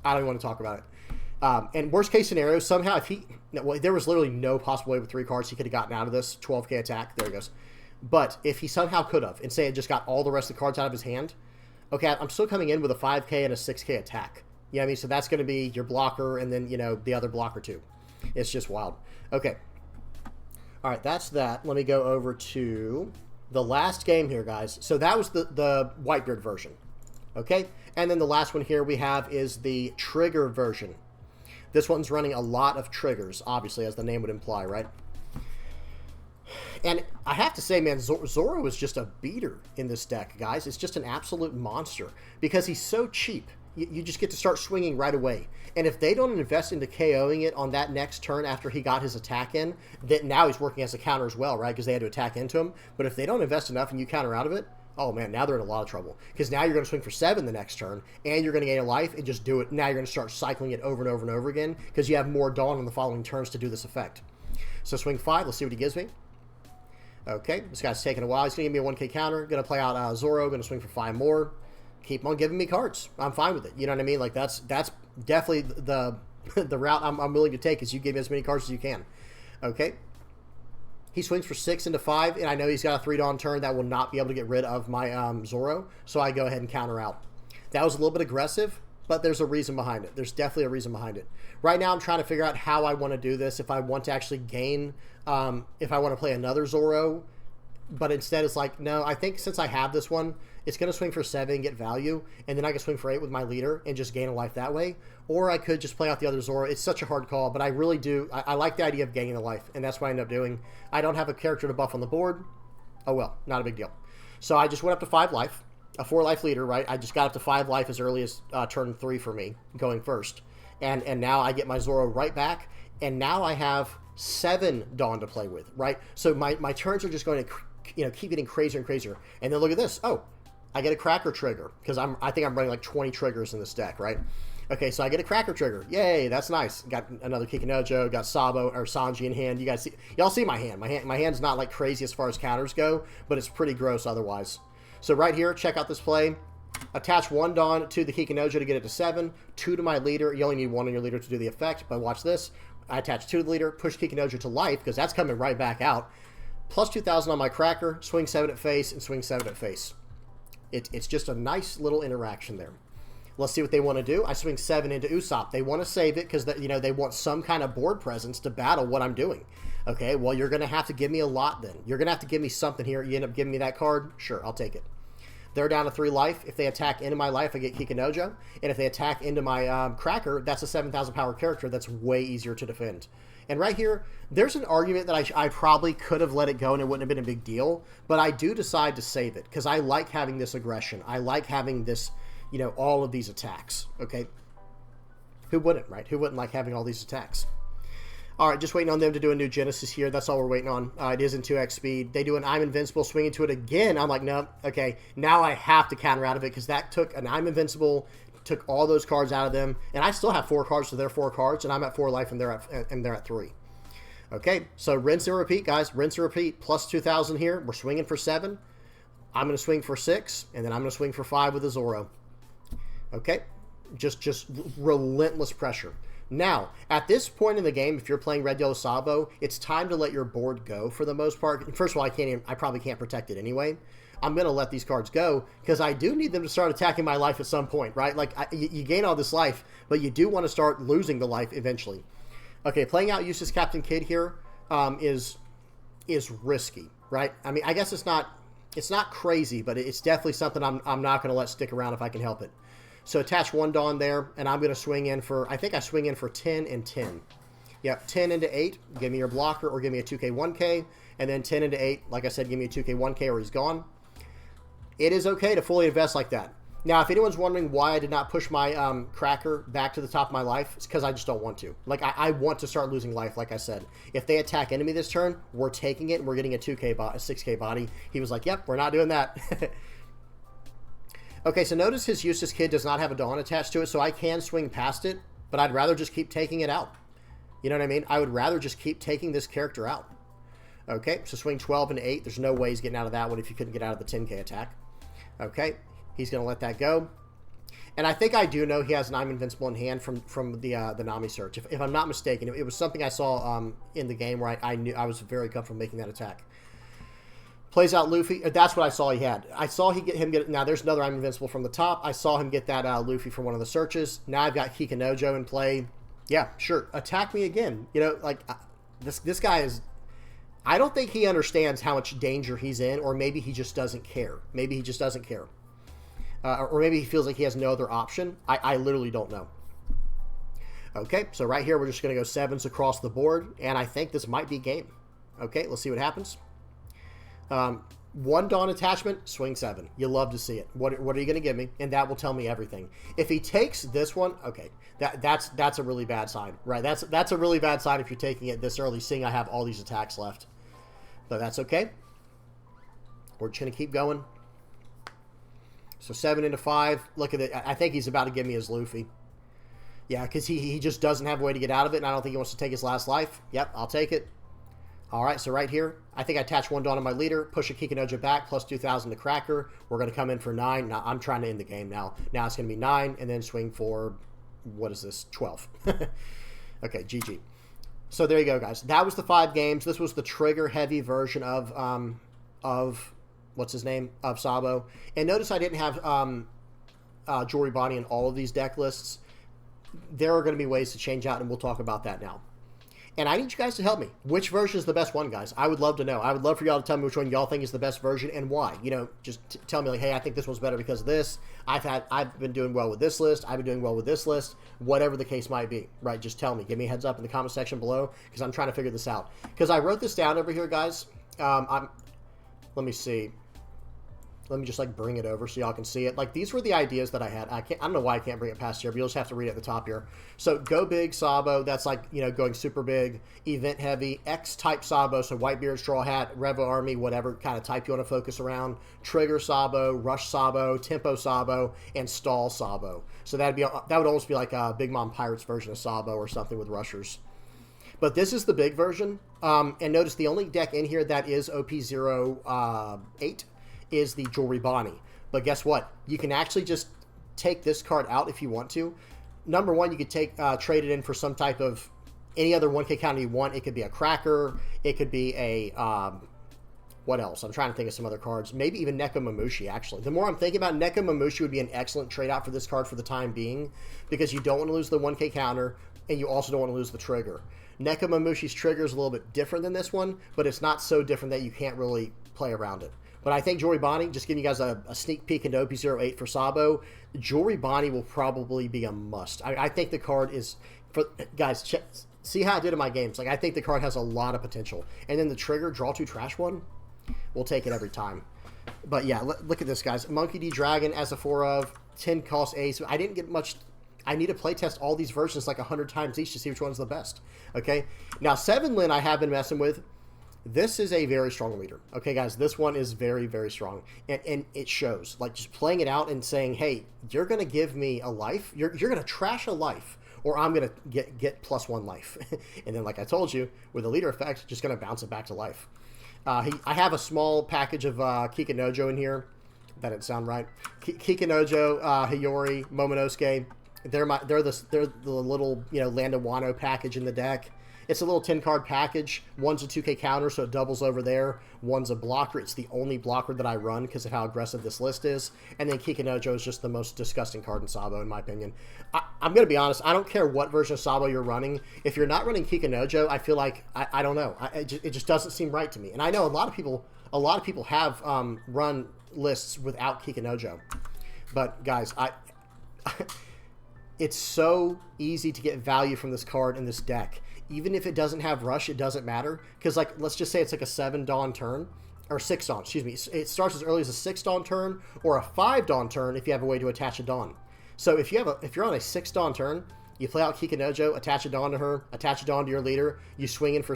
I don't want to talk about it. And worst case scenario, somehow if he... Well, there was literally no possible way with 3 cards he could have gotten out of this 12K attack. There he goes. But if he somehow could have, and say it just got all the rest of the cards out of his hand... Okay, I'm still coming in with a 5K and a 6K attack. You know what I mean? So that's going to be your blocker and then, you know, the other blocker too. It's just wild. Okay. All right, that's that. Let me go over to the last game here, guys. So that was the Whitebeard version. Okay? And then the last one here we have is the Trigger version. This one's running a lot of triggers, obviously, as the name would imply, right? And I have to say, man, Zoro is just a beater in this deck, guys. It's just an absolute monster because he's so cheap. You just get to start swinging right away. And if they don't invest into KOing it on that next turn after he got his attack in, that now he's working as a counter as well, right? Because they had to attack into him. But if they don't invest enough and you counter out of it, oh, man, now they're in a lot of trouble. Because now you're going to swing for 7 the next turn, and you're going to gain a life and just do it. Now you're going to start cycling it over and over and over again because you have more Dawn on the following turns to do this effect. So swing 5. Let's see what he gives me. Okay, this guy's taking a while. He's going to give me a 1K counter. Going to play out Zoro. Going to swing for 5 more. Keep on giving me cards. I'm fine with it. You know what I mean? Like, that's definitely the route I'm willing to take is you give me as many cards as you can. Okay. He swings for 6 into 5, and I know he's got a 3 Dawn turn that will not be able to get rid of my Zoro, so I go ahead and counter out. That was a little bit aggressive, but there's a reason behind it. There's definitely a reason behind it. Right now, I'm trying to figure out how I want to do this, if I want to actually gain, if I want to play another Zoro, but instead it's like, no, I think since I have this one, it's going to swing for 7, get value, and then I can swing for 8 with my leader and just gain a life that way. Or I could just play out the other Zoro. It's such a hard call, but I really do. I like the idea of gaining a life, and that's what I end up doing. I don't have a character to buff on the board. Oh, well, not a big deal. So I just went up to 5 life, a 4 life leader, right? I just got up to 5 life as early as turn 3 for me, going first. And now I get my Zoro right back, and now I have 7 Dawn to play with, right? So my turns are just going to, you know, keep getting crazier and crazier. And then look at this. Oh, I get a Cracker trigger, because I think I'm running like 20 triggers in this deck, right? Okay, so I get a Cracker trigger. Yay, that's nice. Got another Kikinojo, got Sabo or Sanji in hand. You guys see, y'all see my hand. My hand's not like crazy as far as counters go, but it's pretty gross otherwise. So right here, check out this play. Attach 1 Dawn to the Kikinojo to get it to 7, 2 to my leader. You only need 1 on your leader to do the effect, but watch this. I attach 2 to the leader, push Kikinojo to life, because that's coming right back out. Plus 2,000 on my Cracker, swing 7 at face, and swing 7 at face. It's just a nice little interaction there. Let's see what they want to do. I swing 7 into Usopp. They want to save it because you know, they want some kind of board presence to battle what I'm doing. Okay, well, you're going to have to give me a lot then. You're going to have to give me something here. You end up giving me that card? Sure, I'll take it. They're down to 3 life. If they attack into my life, I get Kikinojo. And if they attack into my Cracker, that's a 7,000 power character that's way easier to defend. And right here, there's an argument that I probably could have let it go and it wouldn't have been a big deal. But I do decide to save it because I like having this aggression. I like having this, you know, all of these attacks, okay? Who wouldn't, right? Who wouldn't like having all these attacks? All right, just waiting on them to do a new Genesis here. That's all we're waiting on. It is in 2x speed. They do an I'm Invincible, swing into it again. I'm like, no, okay. Now I have to counter out of it because that took an I'm Invincible, took all those cards out of them, and I still have 4 cards, so they're 4 cards, and I'm at 4 life, and they're at 3. Okay, so rinse and repeat, guys. Rinse and repeat. Plus 2,000 here. We're swinging for 7. I'm going to swing for 6, and then I'm going to swing for 5 with a Zoro. Okay, just relentless pressure. Now, at this point in the game, if you're playing Red Yellow Sabo, it's time to let your board go for the most part. First of all, I probably can't protect it anyway. I'm going to let these cards go because I do need them to start attacking my life at some point, right? Like, you gain all this life, but you do want to start losing the life eventually. Okay, playing out Eustace Captain Kidd here is risky, right? I mean, I guess it's not crazy, but it's definitely something I'm not going to let stick around if I can help it. So attach 1 Dawn there, and I'm going to swing in for, I think I swing in for 10 and 10. Yep, 10 into 8, give me your blocker, or give me a 2K 1K, and then 10 into 8, like I said, give me a 2K 1K or he's gone. It is okay to fully invest like that. Now, if anyone's wondering why I did not push my Cracker back to the top of my life, it's because I just don't want to. Like, I want to start losing life, like I said. If they attack enemy this turn, we're taking it, and we're getting a 6K body. He was like, yep, we're not doing that. Okay, so notice his Eustace Kid does not have a Dawn attached to it, so I can swing past it, but I'd rather just keep taking it out. You know what I mean? I would rather just keep taking this character out. Okay, so swing 12 and 8. There's no way he's getting out of that one if you couldn't get out of the 10K attack. Okay, he's going to let that go. And I think I do know he has an I'm Invincible in hand from the Nami search. If I'm not mistaken, it was something I saw in the game where I knew I was very comfortable making that attack. Plays out Luffy. That's what I saw he had. I saw him get... Now, there's another I'm Invincible from the top. I saw him get that Luffy from one of the searches. Now I've got Kikanojo in play. Yeah, sure. Attack me again. You know, like, this guy is... I don't think he understands how much danger he's in, or maybe he just doesn't care. Maybe he just doesn't care. Or maybe he feels like he has no other option. I literally don't know. Okay, so right here, we're just going to go 7s across the board, and I think this might be game. Okay, let's see what happens. 1 Dawn attachment, swing 7. You love to see it. What are you going to give me? And that will tell me everything. If he takes this one, okay, that's a really bad sign, right? That's a really bad sign if you're taking it this early, seeing I have all these attacks left. But that's okay. We're just going to keep going. So 7 into 5. Look at it. I think he's about to give me his Luffy. Yeah, because he just doesn't have a way to get out of it, and I don't think he wants to take his last life. Yep, I'll take it. All right, so right here, I think I attach 1 Dawn on my leader, push a Kikanojo back, plus 2,000 to Cracker. We're going to come in for 9. Now, I'm trying to end the game now. Now it's going to be 9, and then swing for, what is this, 12. Okay, GG. So there you go, guys. That was the 5 games. This was the trigger-heavy version of what's his name, of Sabo. And notice I didn't have Jewelry Bonnie in all of these deck lists. There are going to be ways to change out, and we'll talk about that now. And I need you guys to help me. Which version is the best one, guys? I would love to know. I would love for y'all to tell me which one y'all think is the best version and why. You know, just tell me, like, hey, I think this one's better because of this. I've been doing well with this list. I've been doing well with this list. Whatever the case might be, right? Just tell me. Give me a heads up in the comment section below because I'm trying to figure this out. Because I wrote this down over here, guys. Let me see. Let me just, like, bring it over so y'all can see it. Like, these were the ideas that I had. I don't know why I can't bring it past here, but you'll just have to read it at the top here. So, go big Sabo. That's, like, you know, going super big. Event heavy. X-type Sabo. So, Whitebeard, Straw Hat, Revo Army, whatever kind of type you want to focus around. Trigger Sabo, Rush Sabo, Tempo Sabo, and Stall Sabo. So, that would almost be like a Big Mom Pirates version of Sabo or something with Rushers. But this is the big version. And notice the only deck in here that is OP-08 is the Jewelry Bonnie. But guess what? You can actually just take this card out if you want to. Number one, you could trade it in for some type of any other 1K counter you want. It could be a Cracker. It could be a what else? I'm trying to think of some other cards. Maybe even Nekomamushi, actually. The more I'm thinking about, Nekomamushi would be an excellent trade out for this card for the time being because you don't want to lose the 1K counter and you also don't want to lose the trigger. Nekomamushi's trigger is a little bit different than this one, but it's not so different that you can't really play around it. But I think Jewelry Bonnie, just giving you guys a sneak peek into OP-08 for Sabo, Jewelry Bonnie will probably be a must. I think the card is, guys, see how I did in my games. Like, I think the card has a lot of potential. And then the trigger, draw 2 trash 1, we'll take it every time. But yeah, look at this, guys. Monkey D. Dragon as a 4 of, 10 cost Ace. I didn't get much. I need to playtest all these versions like 100 times each to see which one's the best. Okay, now 7 Lin I have been messing with. This is a very strong leader. Okay, guys, this one is very, very strong. And it shows. Like, just playing it out and saying, hey, you're going to give me a life. You're going to trash a life, or I'm going to get +1 life. And then, like I told you, with the leader effect, just going to bounce it back to life. I have a small package of Kikanojo in here. That didn't sound right. Kikanojo, Hiyori, Momonosuke. They're the little, you know, Land of Wano package in the deck. It's a little 10-card package. One's a 2K counter, so it doubles over there. One's a blocker. It's the only blocker that I run because of how aggressive this list is. And then Kikanojo is just the most disgusting card in Sabo, in my opinion. I'm going to be honest. I don't care what version of Sabo you're running. If you're not running Kikanojo, I feel like, I don't know. It just doesn't seem right to me. And I know a lot of people have run lists without Kikanojo. But, guys, it's so easy to get value from this card in this deck. Even if it doesn't have rush, it doesn't matter. Because, like, let's just say it's like a 7 Dawn turn. Or 6 Dawn, excuse me. It starts as early as a 6 Dawn turn or a 5 Dawn turn if you have a way to attach a Dawn. So if you're on a 6 Dawn turn, you play out Kikanojo, attach a Dawn to her, attach a Dawn to your leader, you swing in for,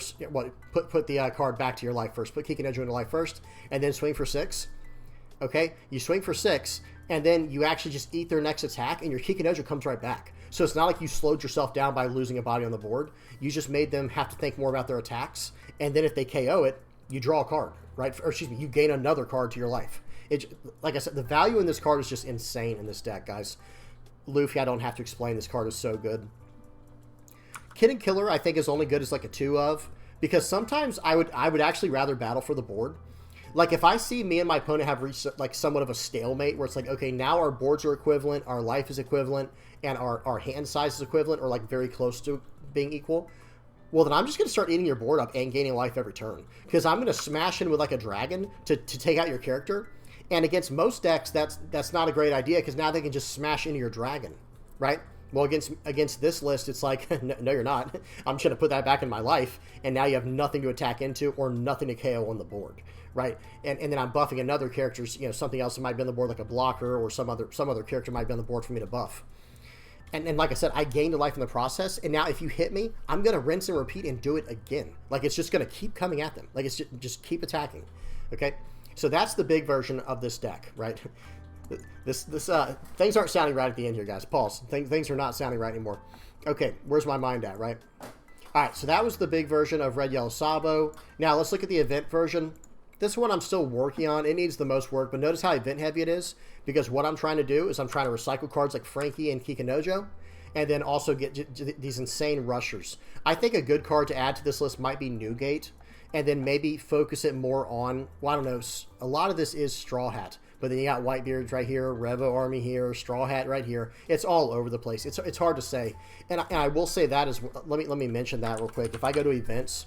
put the card back to your life first. Put Kikanojo into life first, and then swing for 6. Okay? You swing for 6, and then you actually just eat their next attack, and your Kikanojo comes right back. So it's not like you slowed yourself down by losing a body on the board. You just made them have to think more about their attacks. And then if they KO it, you draw a card, right? Or excuse me, you gain another card to your life. Like I said, the value in this card is just insane in this deck, guys. Luffy, I don't have to explain. This card is so good. Kid and Killer, I think, is only good as like a 2 of. Because sometimes I would actually rather battle for the board. Like, if I see me and my opponent have reached, like, somewhat of a stalemate where it's like, okay, now our boards are equivalent, our life is equivalent, and our hand size is equivalent, or, like, very close to being equal, well, then I'm just going to start eating your board up and gaining life every turn. Because I'm going to smash in with, like, a dragon to take out your character. And against most decks, that's not a great idea, because now they can just smash into your dragon, right? Well, against this list, it's like, no, you're not. I'm just going to put that back in my life, and now you have nothing to attack into or nothing to KO on the board, right? And then I'm buffing another character's, you know, something else that might be on the board, like a blocker, or some other character might be on the board for me to buff. And like I said, I gained a life in the process, and now if you hit me, I'm going to rinse and repeat and do it again. Like, it's just going to keep coming at them. Like, it's just keep attacking, okay? So that's the big version of this deck, right? Things aren't sounding right at the end here, guys. Pause. Things are not sounding right anymore. Okay, where's my mind at, right? All right, so that was the big version of Red Yellow Sabo. Now let's look at the event version. This one I'm still working on. It needs the most work, but notice how event heavy it is, because what I'm trying to do is I'm trying to recycle cards like Frankie and Kikanojo, and then also get these insane rushers. I think a good card to add to this list might be Newgate, and then maybe focus it more on, well, I don't know, a lot of this is Straw Hat. But then you got Whitebeards right here, Revo Army here, Straw Hat right here. It's all over the place. It's hard to say. And I will say that as let me mention that real quick. If I go to events,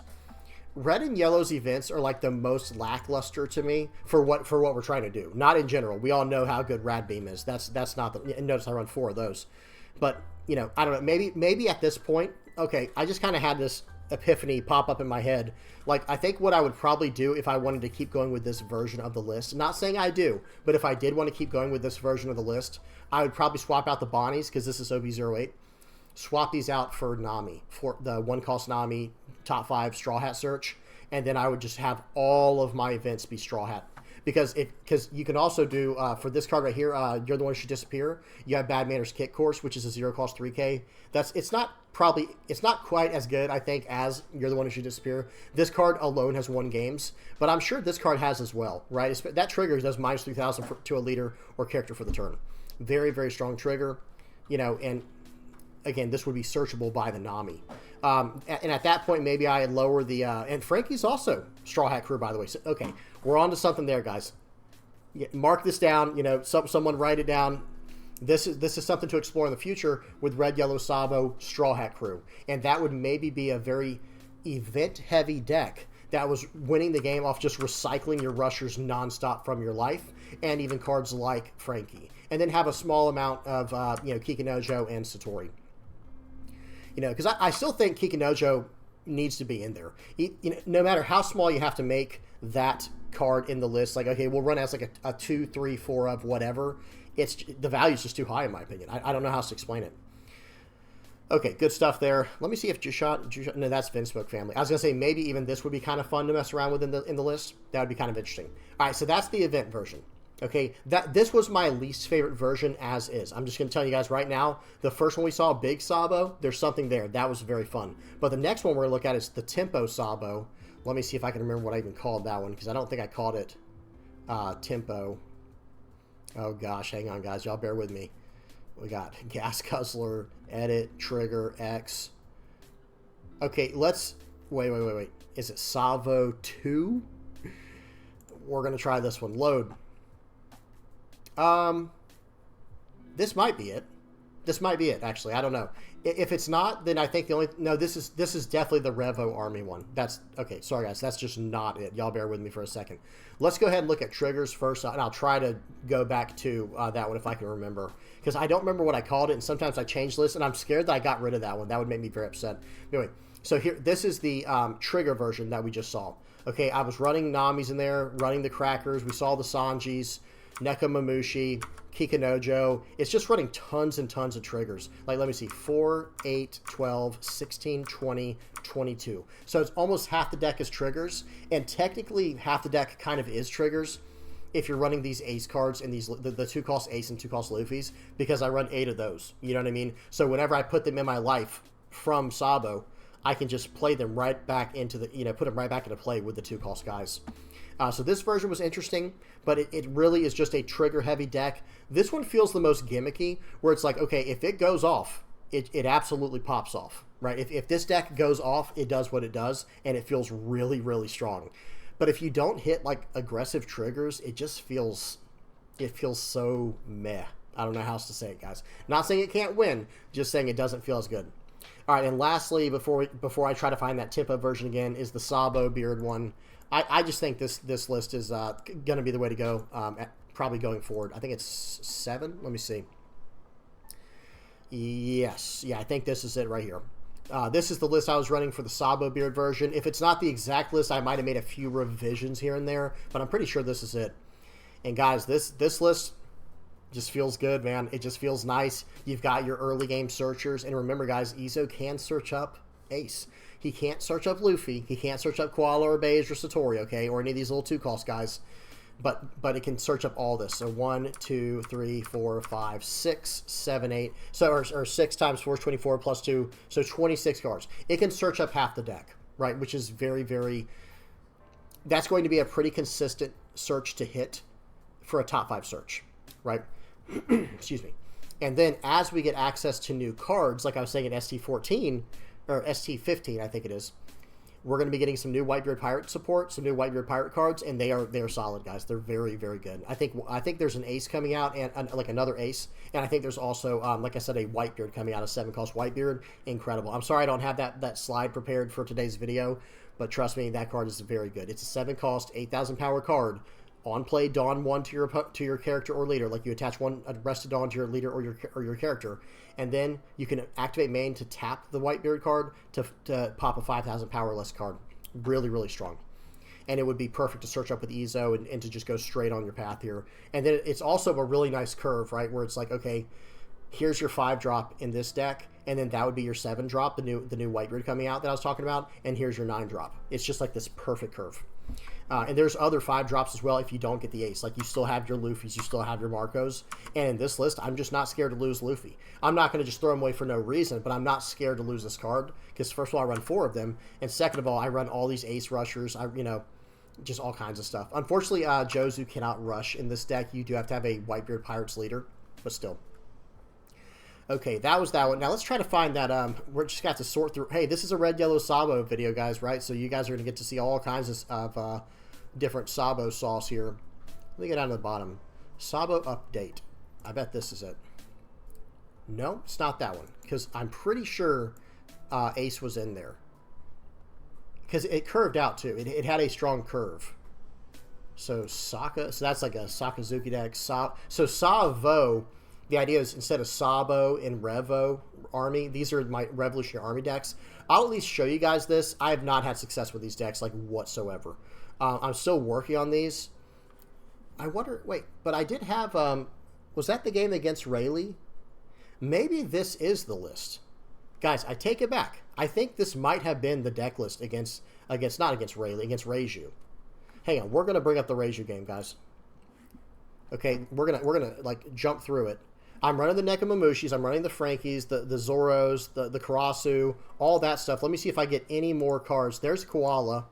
Red and Yellow's events are like the most lackluster to me for what we're trying to do. Not in general. We all know how good Rad Beam is. That's not the. And notice I run 4 of those. But you know, I don't know. Maybe at this point, okay, I just kind of had this epiphany pop up in my head. Like, I think what I would probably do if I wanted to keep going with this version of the list, not saying I do, but if I did want to keep going with this version of the list, I would probably swap out the Bonnies, because this is OP-08, swap these out for Nami, for the 1-cost Nami top 5 Straw Hat search, and then I would just have all of my events be Straw Hat. Because you can also do, for this card right here, You're the One Who Should Disappear, you have Bad Manners Kit Course, which is a 0-cost 3K. It's not quite as good, I think, as You're the One Who Should Disappear. This card alone has 1 games, but I'm sure this card has as well, right? That trigger does minus 3,000 to a leader or character for the turn. Very, very strong trigger, you know, and again, this would be searchable by the Nami. And at that point, maybe I lower the, and Frankie's also Straw Hat Crew, by the way. So, okay, we're on to something there, guys. Mark this down, you know, someone write it down. This is something to explore in the future with Red, Yellow, Sabo, Straw Hat Crew. And that would maybe be a very event-heavy deck that was winning the game off just recycling your rushers nonstop from your life, and even cards like Frankie. And then have a small amount of, you know, Kikanojo and Satori. You know, because I still think Kikanojo needs to be in there. No matter how small you have to make that card in the list, like, okay, we'll run as like a 2, 3, 4 of whatever. The value is just too high in my opinion. I don't know how else to explain it. Okay, good stuff there. Let me see if Jushot, no, that's Vinsmoke family. I was gonna say maybe even this would be kind of fun to mess around with in the list. That would be kind of interesting. All right, so that's the event version. Okay, this was my least favorite version as is. I'm just gonna tell you guys right now. The first one we saw, Big Sabo, there's something there. That was very fun. But the next one we're gonna look at is the Tempo Sabo. Let me see if I can remember what I even called that one, because I don't think I called it Tempo. Oh gosh, hang on guys, y'all bear with me. We got Gas Guzzler, Edit, Trigger, X. Okay, let's... Wait. Is it Sabo 2? We're going to try this one. Load. This might be it. This might be it, actually. I don't know. If it's not, then I think the only... No, this is definitely the Revo Army one. That's... Okay, sorry, guys. That's just not it. Y'all bear with me for a second. Let's go ahead and look at triggers first, and I'll try to go back to that one if I can remember. Because I don't remember what I called it, and sometimes I change lists, and I'm scared that I got rid of that one. That would make me very upset. Anyway, so here, this is the trigger version that we just saw. Okay, I was running Namis in there, running the Crackers. We saw the Sanjis, Nekomamushi, Kikanojo. It's just running tons and tons of triggers. Like, let me see, 4, 8, 12, 16, 20, 22. So it's almost half the deck is triggers, and technically half the deck kind of is triggers if you're running these ace cards and these the 2-cost ace and 2-cost Luffys, because I run 8 of those. You know what I mean? So whenever I put them in my life from Sabo, I can just play them right back into the, put them right back into play with the 2-cost guys. So this version was interesting, but it really is just a trigger-heavy deck. This one feels the most gimmicky, where it's like, okay, if it goes off, it absolutely pops off, right? If this deck goes off, it does what it does, and it feels really, really strong. But if you don't hit, like, aggressive triggers, it just feels... It feels so meh. I don't know how else to say it, guys. Not saying it can't win, just saying it doesn't feel as good. All right, and lastly, before I try to find that Tempo version again, is the Sabo Beard one. I just think this list is going to be the way to go, probably going forward. I think it's 7. Let me see. Yes. Yeah, I think this is it right here. This is the list I was running for the Sabo Beard version. If it's not the exact list, I might have made a few revisions here and there, but I'm pretty sure this is it. And guys, this list just feels good, man. It just feels nice. You've got your early game searchers, and remember, guys, Izo can search up Ace. He can't search up Luffy. He can't search up Koala or Beige or Satori, okay, or any of these little 2-cost guys. But it can search up all this. So 1, 2, 3, 4, 5, 6, 7, 8. So or 6 times 4 is 24 plus 2. So 26 cards. It can search up half the deck, right? Which is very, very... That's going to be a pretty consistent search to hit for a top 5 search, right? Excuse me. And then as we get access to new cards, like I was saying at ST14, or ST15, I think it is, we're going to be getting some new Whitebeard Pirate support, some new Whitebeard Pirate cards, and they're solid, guys. They're very, very good. I think there's an ace coming out, and like another ace, and I think there's also, like I said, a Whitebeard coming out, a 7-cost Whitebeard. Incredible. I'm sorry I don't have that slide prepared for today's video, but trust me, that card is very good. It's a 7-cost, 8,000 power card. On play, Dawn 1 to your character or leader. Like, you attach one Rested Dawn to your leader or your character, and then you can activate main to tap the Whitebeard card to pop a 5,000 power less card. Really, really strong. And it would be perfect to search up with Izo and to just go straight on your path here. And then it's also a really nice curve, right, where it's like, okay, here's your 5-drop in this deck, and then that would be your 7-drop, the new Whitebeard coming out that I was talking about, and here's your 9-drop. It's just like this perfect curve. And there's other 5-drops as well if you don't get the ace. Like, you still have your Luffys, you still have your Marcos. And in this list, I'm just not scared to lose Luffy. I'm not going to just throw him away for no reason, but I'm not scared to lose this card. Because first of all, I run 4 of them. And second of all, I run all these ace rushers. Just all kinds of stuff. Unfortunately, Jozu cannot rush in this deck. You do have to have a Whitebeard Pirates leader, but still. Okay, that was that one. Now let's try to find that. We're just got to sort through. Hey, this is a red, yellow Sabo video, guys, right? So you guys are going to get to see all kinds of different Sabo sauce here. Let me get down to the bottom. Sabo update. I bet this is it. No, it's not that one, because I'm pretty sure Ace was in there. Because it curved out, too. It had a strong curve. So Saka, so that's like a Sakazuki deck. So Savo The idea is instead of Sabo and Revo Army, these are my Revolutionary Army decks. I'll at least show you guys this. I have not had success with these decks, like, whatsoever. I'm still working on these. I wonder, wait, but I did have, was that the game against Rayleigh? Maybe this is the list. Guys, I take it back. I think this might have been the deck list against not against Rayleigh, against Reiju. Hang on, we're going to bring up the Reiju game, guys. Okay, we're gonna like jump through it. I'm running the Nekomamushis, I'm running the Frankies, the Zoros, the Karasu, all that stuff. Let me see if I get any more cards. There's Koala.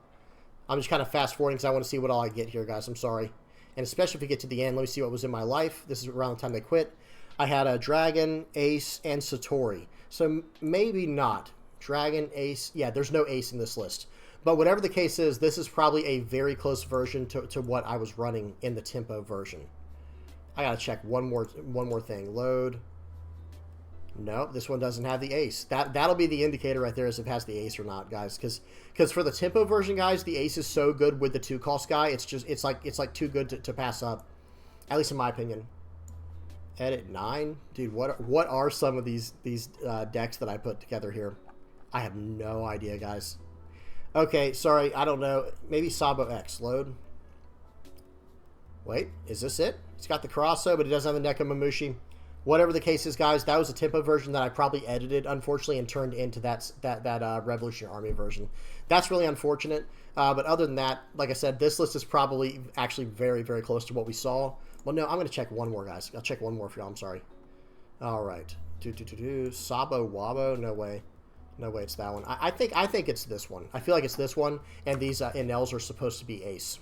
I'm just kind of fast forwarding because I want to see what all I get here, guys. I'm sorry. And especially if we get to the end, let me see what was in my life. This is around the time they quit. I had a Dragon, Ace, and Satori. So maybe not. Dragon, Ace. Yeah, there's no Ace in this list. But whatever the case is, this is probably a very close version to what I was running in the tempo version. I gotta check one more thing. Load. No, this one doesn't have the Ace. That'll be the indicator right there as if it has the Ace or not, guys. Because for the tempo version, guys, the Ace is so good with the 2-cost guy. It's like too good to pass up, at least in my opinion. Edit 9, dude. What are some of these decks that I put together here? I have no idea, guys. Okay, sorry, I don't know. Maybe Sabo X. Load. Wait, is this it? It's got the Karaso, but it doesn't have the Nekomamushi. Whatever the case is, guys, that was a tempo version that I probably edited, unfortunately, and turned into that Revolutionary Army version. That's really unfortunate. But other than that, like I said, this list is probably actually very, very close to what we saw. Well, no, I'm going to check one more, guys. I'll check one more for y'all. I'm sorry. All right. Sabo Wabo. No way. No way it's that one. I think it's this one. I feel like it's this one, and these NLs are supposed to be Ace.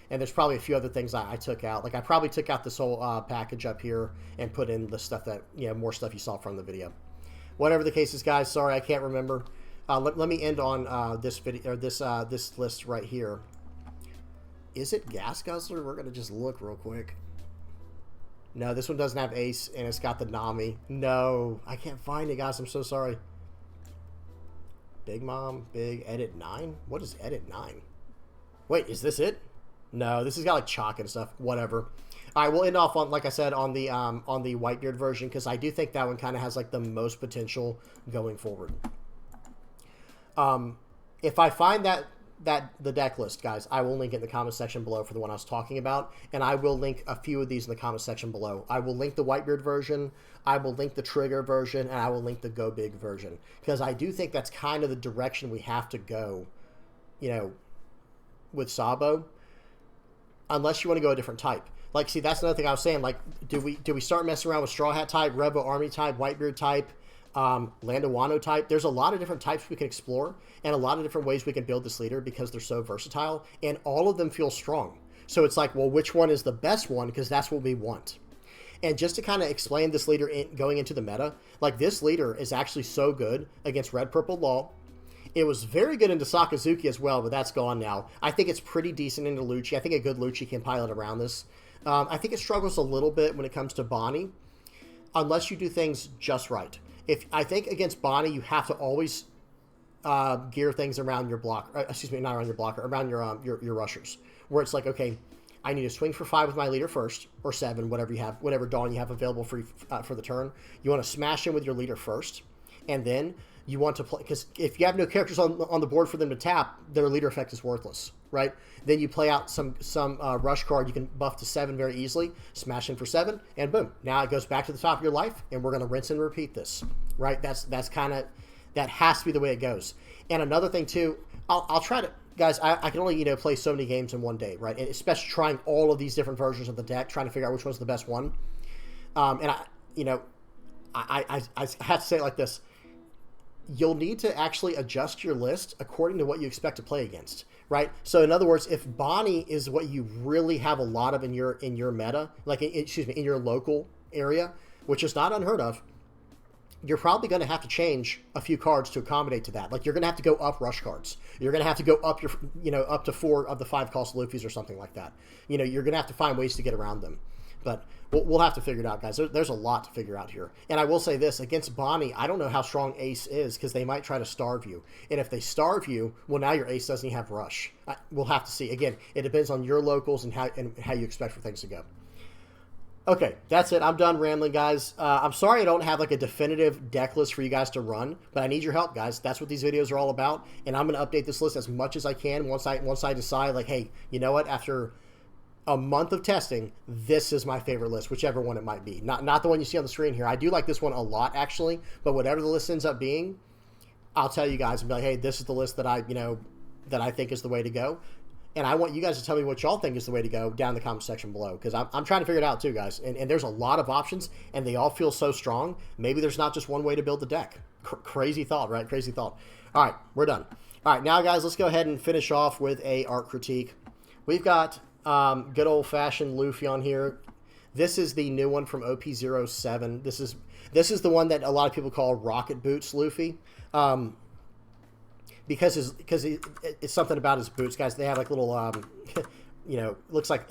And there's probably a few other things I took out. Like, I probably took out this whole package up here and put in the stuff that, more stuff you saw from the video. Whatever the case is, guys, sorry, I can't remember. Let me end on this video, or this list right here. Is it Gas Guzzler? We're going to just look real quick. No, this one doesn't have Ace, and it's got the Nami. No, I can't find it, guys. I'm so sorry. Big Mom, Big, Edit 9? What is Edit 9? Wait, is this it? No, this has got like chalk and stuff. Whatever. All right, we'll end off on, like I said, on the Whitebeard version, because I do think that one kind of has like the most potential going forward. If I find the deck list, guys, I will link it in the comment section below for the one I was talking about, and I will link a few of these in the comment section below. I will link the Whitebeard version, I will link the Trigger version, and I will link the Go Big version, because I do think that's kind of the direction we have to go, with Sabo. Unless you want to go a different type. Like, see, that's another thing I was saying. Like, do we start messing around with Straw Hat type, Revo Army type, Whitebeard type, Landawano type? There's a lot of different types we can explore, and a lot of different ways we can build this leader because they're so versatile, and all of them feel strong. So it's like, well, which one is the best one? Because that's what we want. And just to kind of explain this leader going into the meta, like, this leader is actually so good against Red Purple Law. It was very good into Sakazuki as well, but that's gone now. I think it's pretty decent into Lucci. I think a good Lucci can pilot around this. I think it struggles a little bit when it comes to Bonnie, unless you do things just right. I think against Bonnie, you have to always gear things around your block. Excuse me, not around your blocker, around your rushers. Where it's like, okay, I need to swing for 5 with my leader first, or 7, whatever you have, whatever Dawn you have available for the turn. You want to smash in with your leader first, and then you want to play, because if you have no characters on the board for them to tap, their leader effect is worthless, right? Then you play out some rush card you can buff to 7 very easily, smash in for 7, and boom. Now it goes back to the top of your life, and we're going to rinse and repeat this, right? That's kind of, that has to be the way it goes. And another thing too, I'll try to, guys, I can only, play so many games in one day, right? And especially trying all of these different versions of the deck, trying to figure out which one's the best one. And I have to say it like this. You'll need to actually adjust your list according to what you expect to play against, right? So in other words, if Bonnie is what you really have a lot of in your meta, like, in your local area, which is not unheard of, you're probably going to have to change a few cards to accommodate to that. Like, you're going to have to go up rush cards. You're going to have to go up up to 4 of the 5-cost Luffys or something like that. You're going to have to find ways to get around them. But we'll have to figure it out, guys. There's a lot to figure out here. And I will say this, against Bonnie, I don't know how strong Ace is, because they might try to starve you. And if they starve you, well, now your Ace doesn't even have Rush. We'll have to see. Again, it depends on your locals and how you expect for things to go. Okay, that's it. I'm done rambling, guys. I'm sorry I don't have like a definitive deck list for you guys to run, but I need your help, guys. That's what these videos are all about, and I'm going to update this list as much as I can once I decide, like, hey, you know what? After a month of testing, this is my favorite list, whichever one it might be. Not the one you see on the screen here. I do like this one a lot, actually, but whatever the list ends up being, I'll tell you guys and be like, hey, this is the list that I think is the way to go. And I want you guys to tell me what y'all think is the way to go down in the comment section below, because I'm trying to figure it out too, guys. And there's a lot of options, and they all feel so strong. Maybe there's not just one way to build the deck. Crazy thought, right? Crazy thought. All right, we're done. All right, now, guys, let's go ahead and finish off with a art critique. We've got good old-fashioned Luffy on here. This is the new one from OP-07. This is the one that a lot of people call Rocket Boots Luffy. Because it's something about his boots, guys. They have like little, you know, it looks like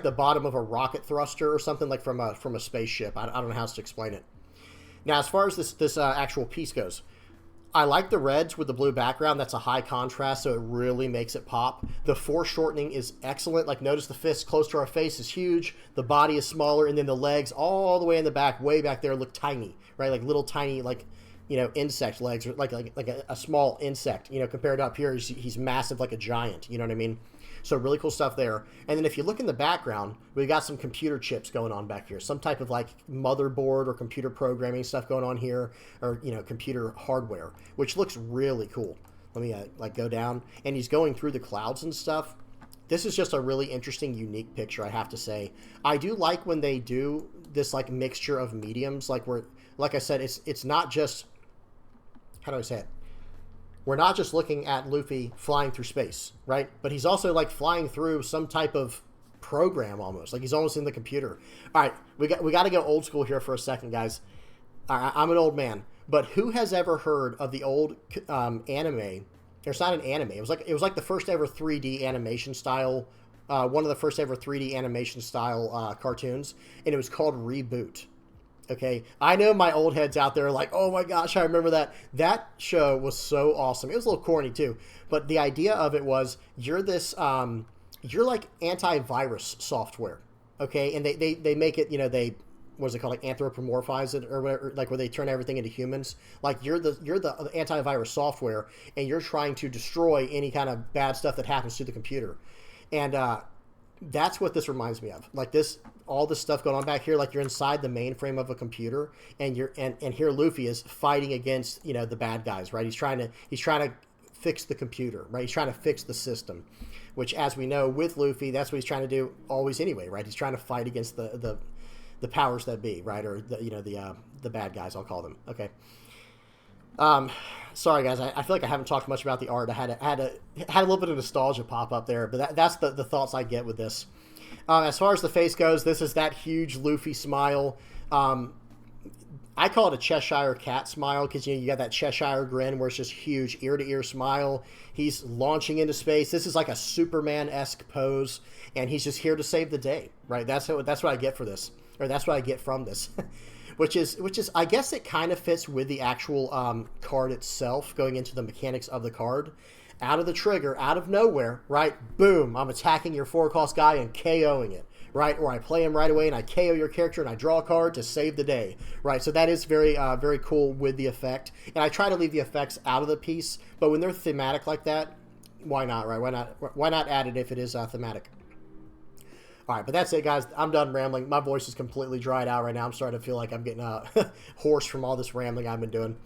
the bottom of a rocket thruster or something, like from a spaceship. I don't know how else to explain it. Now, as far as this actual piece goes, I like the reds with the blue background. That's a high contrast, so it really makes it pop. The foreshortening is excellent. Like, notice the fist close to our face is huge. The body is smaller, and then the legs all the way in the back, way back there, look tiny, right? Like little tiny, like, you know, insect legs, or like a small insect, you know, compared to up here, he's massive like a giant, you know what I mean? So really cool stuff there. And then if you look in the background, we got some computer chips going on back here, some type of like motherboard or computer programming stuff going on here, or, you know, computer hardware, which looks really cool. Let me like go down, and he's going through the clouds and stuff. This is just a really interesting, unique picture, I have to say. I do like when they do this like mixture of mediums, like where, like I said, it's not just, how do I say it? We're not just looking at Luffy flying through space, right? But he's also like flying through some type of program almost. Like he's almost in the computer. All right, we got to go old school here for a second, guys. I'm an old man, but who has ever heard of the old anime? It's not an anime. It was like the first ever 3D animation style, one of the first ever 3D animation style cartoons, and it was called Reboot. Okay, I know my old heads out there are like, oh my gosh, I remember that. That show was so awesome. It was a little corny too, but the idea of it was you're this, you're like antivirus software, okay? And they make it, you know, they, what's it called, like anthropomorphize it or whatever, like where they turn everything into humans. Like you're the antivirus software, and you're trying to destroy any kind of bad stuff that happens to the computer, and that's what this reminds me of. Like this, all this stuff going on back here, like you're inside the mainframe of a computer, and here Luffy is fighting against, you know, the bad guys, right? He's trying to fix the computer, right? He's trying to fix the system, which, as we know, with Luffy, that's what he's trying to do always anyway, right? He's trying to fight against the powers that be, right? Or the bad guys, I'll call them. Okay. Sorry guys, I feel like I haven't talked much about the art. I had a little bit of nostalgia pop up there, but that's the thoughts I get with this. As far as the face goes, this is that huge Luffy smile. I call it a Cheshire cat smile, because, you know, you got that Cheshire grin where it's just huge, ear to ear smile. He's launching into space. This is like a Superman-esque pose, and he's just here to save the day, right? That's what I get for this, or that's what I get from this. Which is, I guess it kind of fits with the actual card itself, going into the mechanics of the card. Out of the trigger, out of nowhere, right? Boom, I'm attacking your 4-cost guy and KOing it, right? Or I play him right away and I KO your character and I draw a card to save the day, right? So that is very, very cool with the effect. And I try to leave the effects out of the piece, but when they're thematic like that, why not, right? Why not add it if it is thematic? All right, but that's it, guys. I'm done rambling. My voice is completely dried out right now. I'm starting to feel like I'm getting hoarse from all this rambling I've been doing.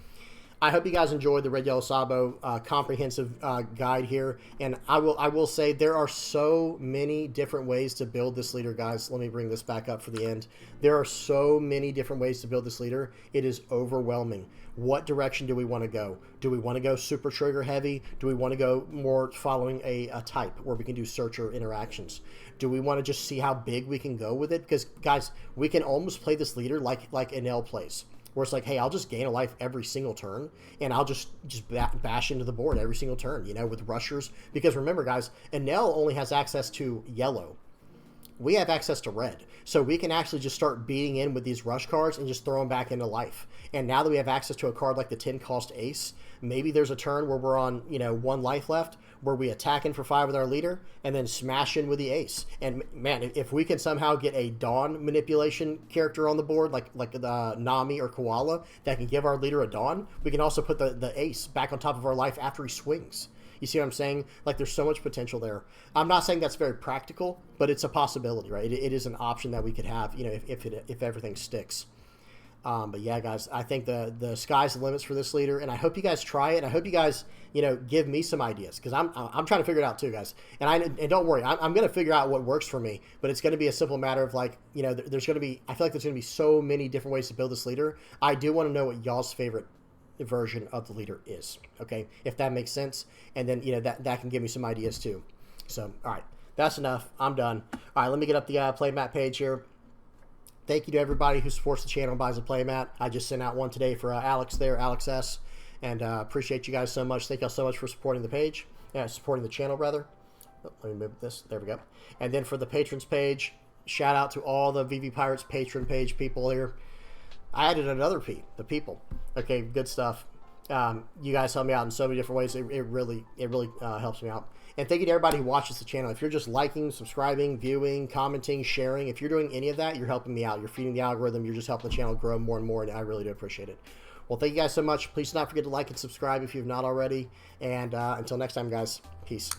I hope you guys enjoyed the Red Yellow Sabo comprehensive guide here. And I will say there are so many different ways to build this leader, guys. Let me bring this back up for the end. There are so many different ways to build this leader. It is overwhelming. What direction do we want to go? Do we want to go super trigger heavy? Do we want to go more following a type where we can do searcher interactions? Do we want to just see how big we can go with it? Because, guys, we can almost play this leader like Enel plays, where it's like, hey, I'll just gain a life every single turn, and I'll just bash into the board every single turn, you know, with rushers. Because remember, guys, Enel only has access to yellow. we have access to red. So we can actually just start beating in with these rush cards and just throw them back into life. And now that we have access to a card like the 10 cost ace, maybe there's a turn where we're on, 1 life left, where we attack in for 5 with our leader and then smash in with the ace. And man, if we can somehow get a Dawn manipulation character on the board, like the Nami or Koala, that can give our leader a Dawn, we can also put the ace back on top of our life after he swings. You see what I'm saying? Like, there's so much potential there. I'm not saying that's very practical, but it's a possibility, right? It is an option that we could have, if everything sticks. But yeah, guys, I think the sky's the limits for this leader, and I hope you guys try it. I hope you guys, give me some ideas, because I'm trying to figure it out too, guys. And don't worry, I'm going to figure out what works for me, but it's going to be a simple matter of, like, there's going to be, I feel like there's going to be so many different ways to build this leader. I do want to know what y'all's favorite version of the leader is, okay, if that makes sense, and then that can give me some ideas too. So all right, that's enough. I'm done. All right, let me get up the playmat page here. Thank you to everybody who supports the channel and buys a playmat. I just sent out one today for Alex S, and appreciate you guys so much. Thank y'all so much for supporting the page, supporting the channel rather. Let me move this. There we go. And then for the patrons page, shout out to all the VV Pirates patron page people here. I added another P, the people. Okay, good stuff. You guys help me out in so many different ways. It really helps me out. And thank you to everybody who watches the channel. If you're just liking, subscribing, viewing, commenting, sharing, if you're doing any of that, you're helping me out. You're feeding the algorithm. You're just helping the channel grow more and more, and I really do appreciate it. Well, thank you guys so much. Please do not forget to like and subscribe if you've not already. And until next time, guys, peace.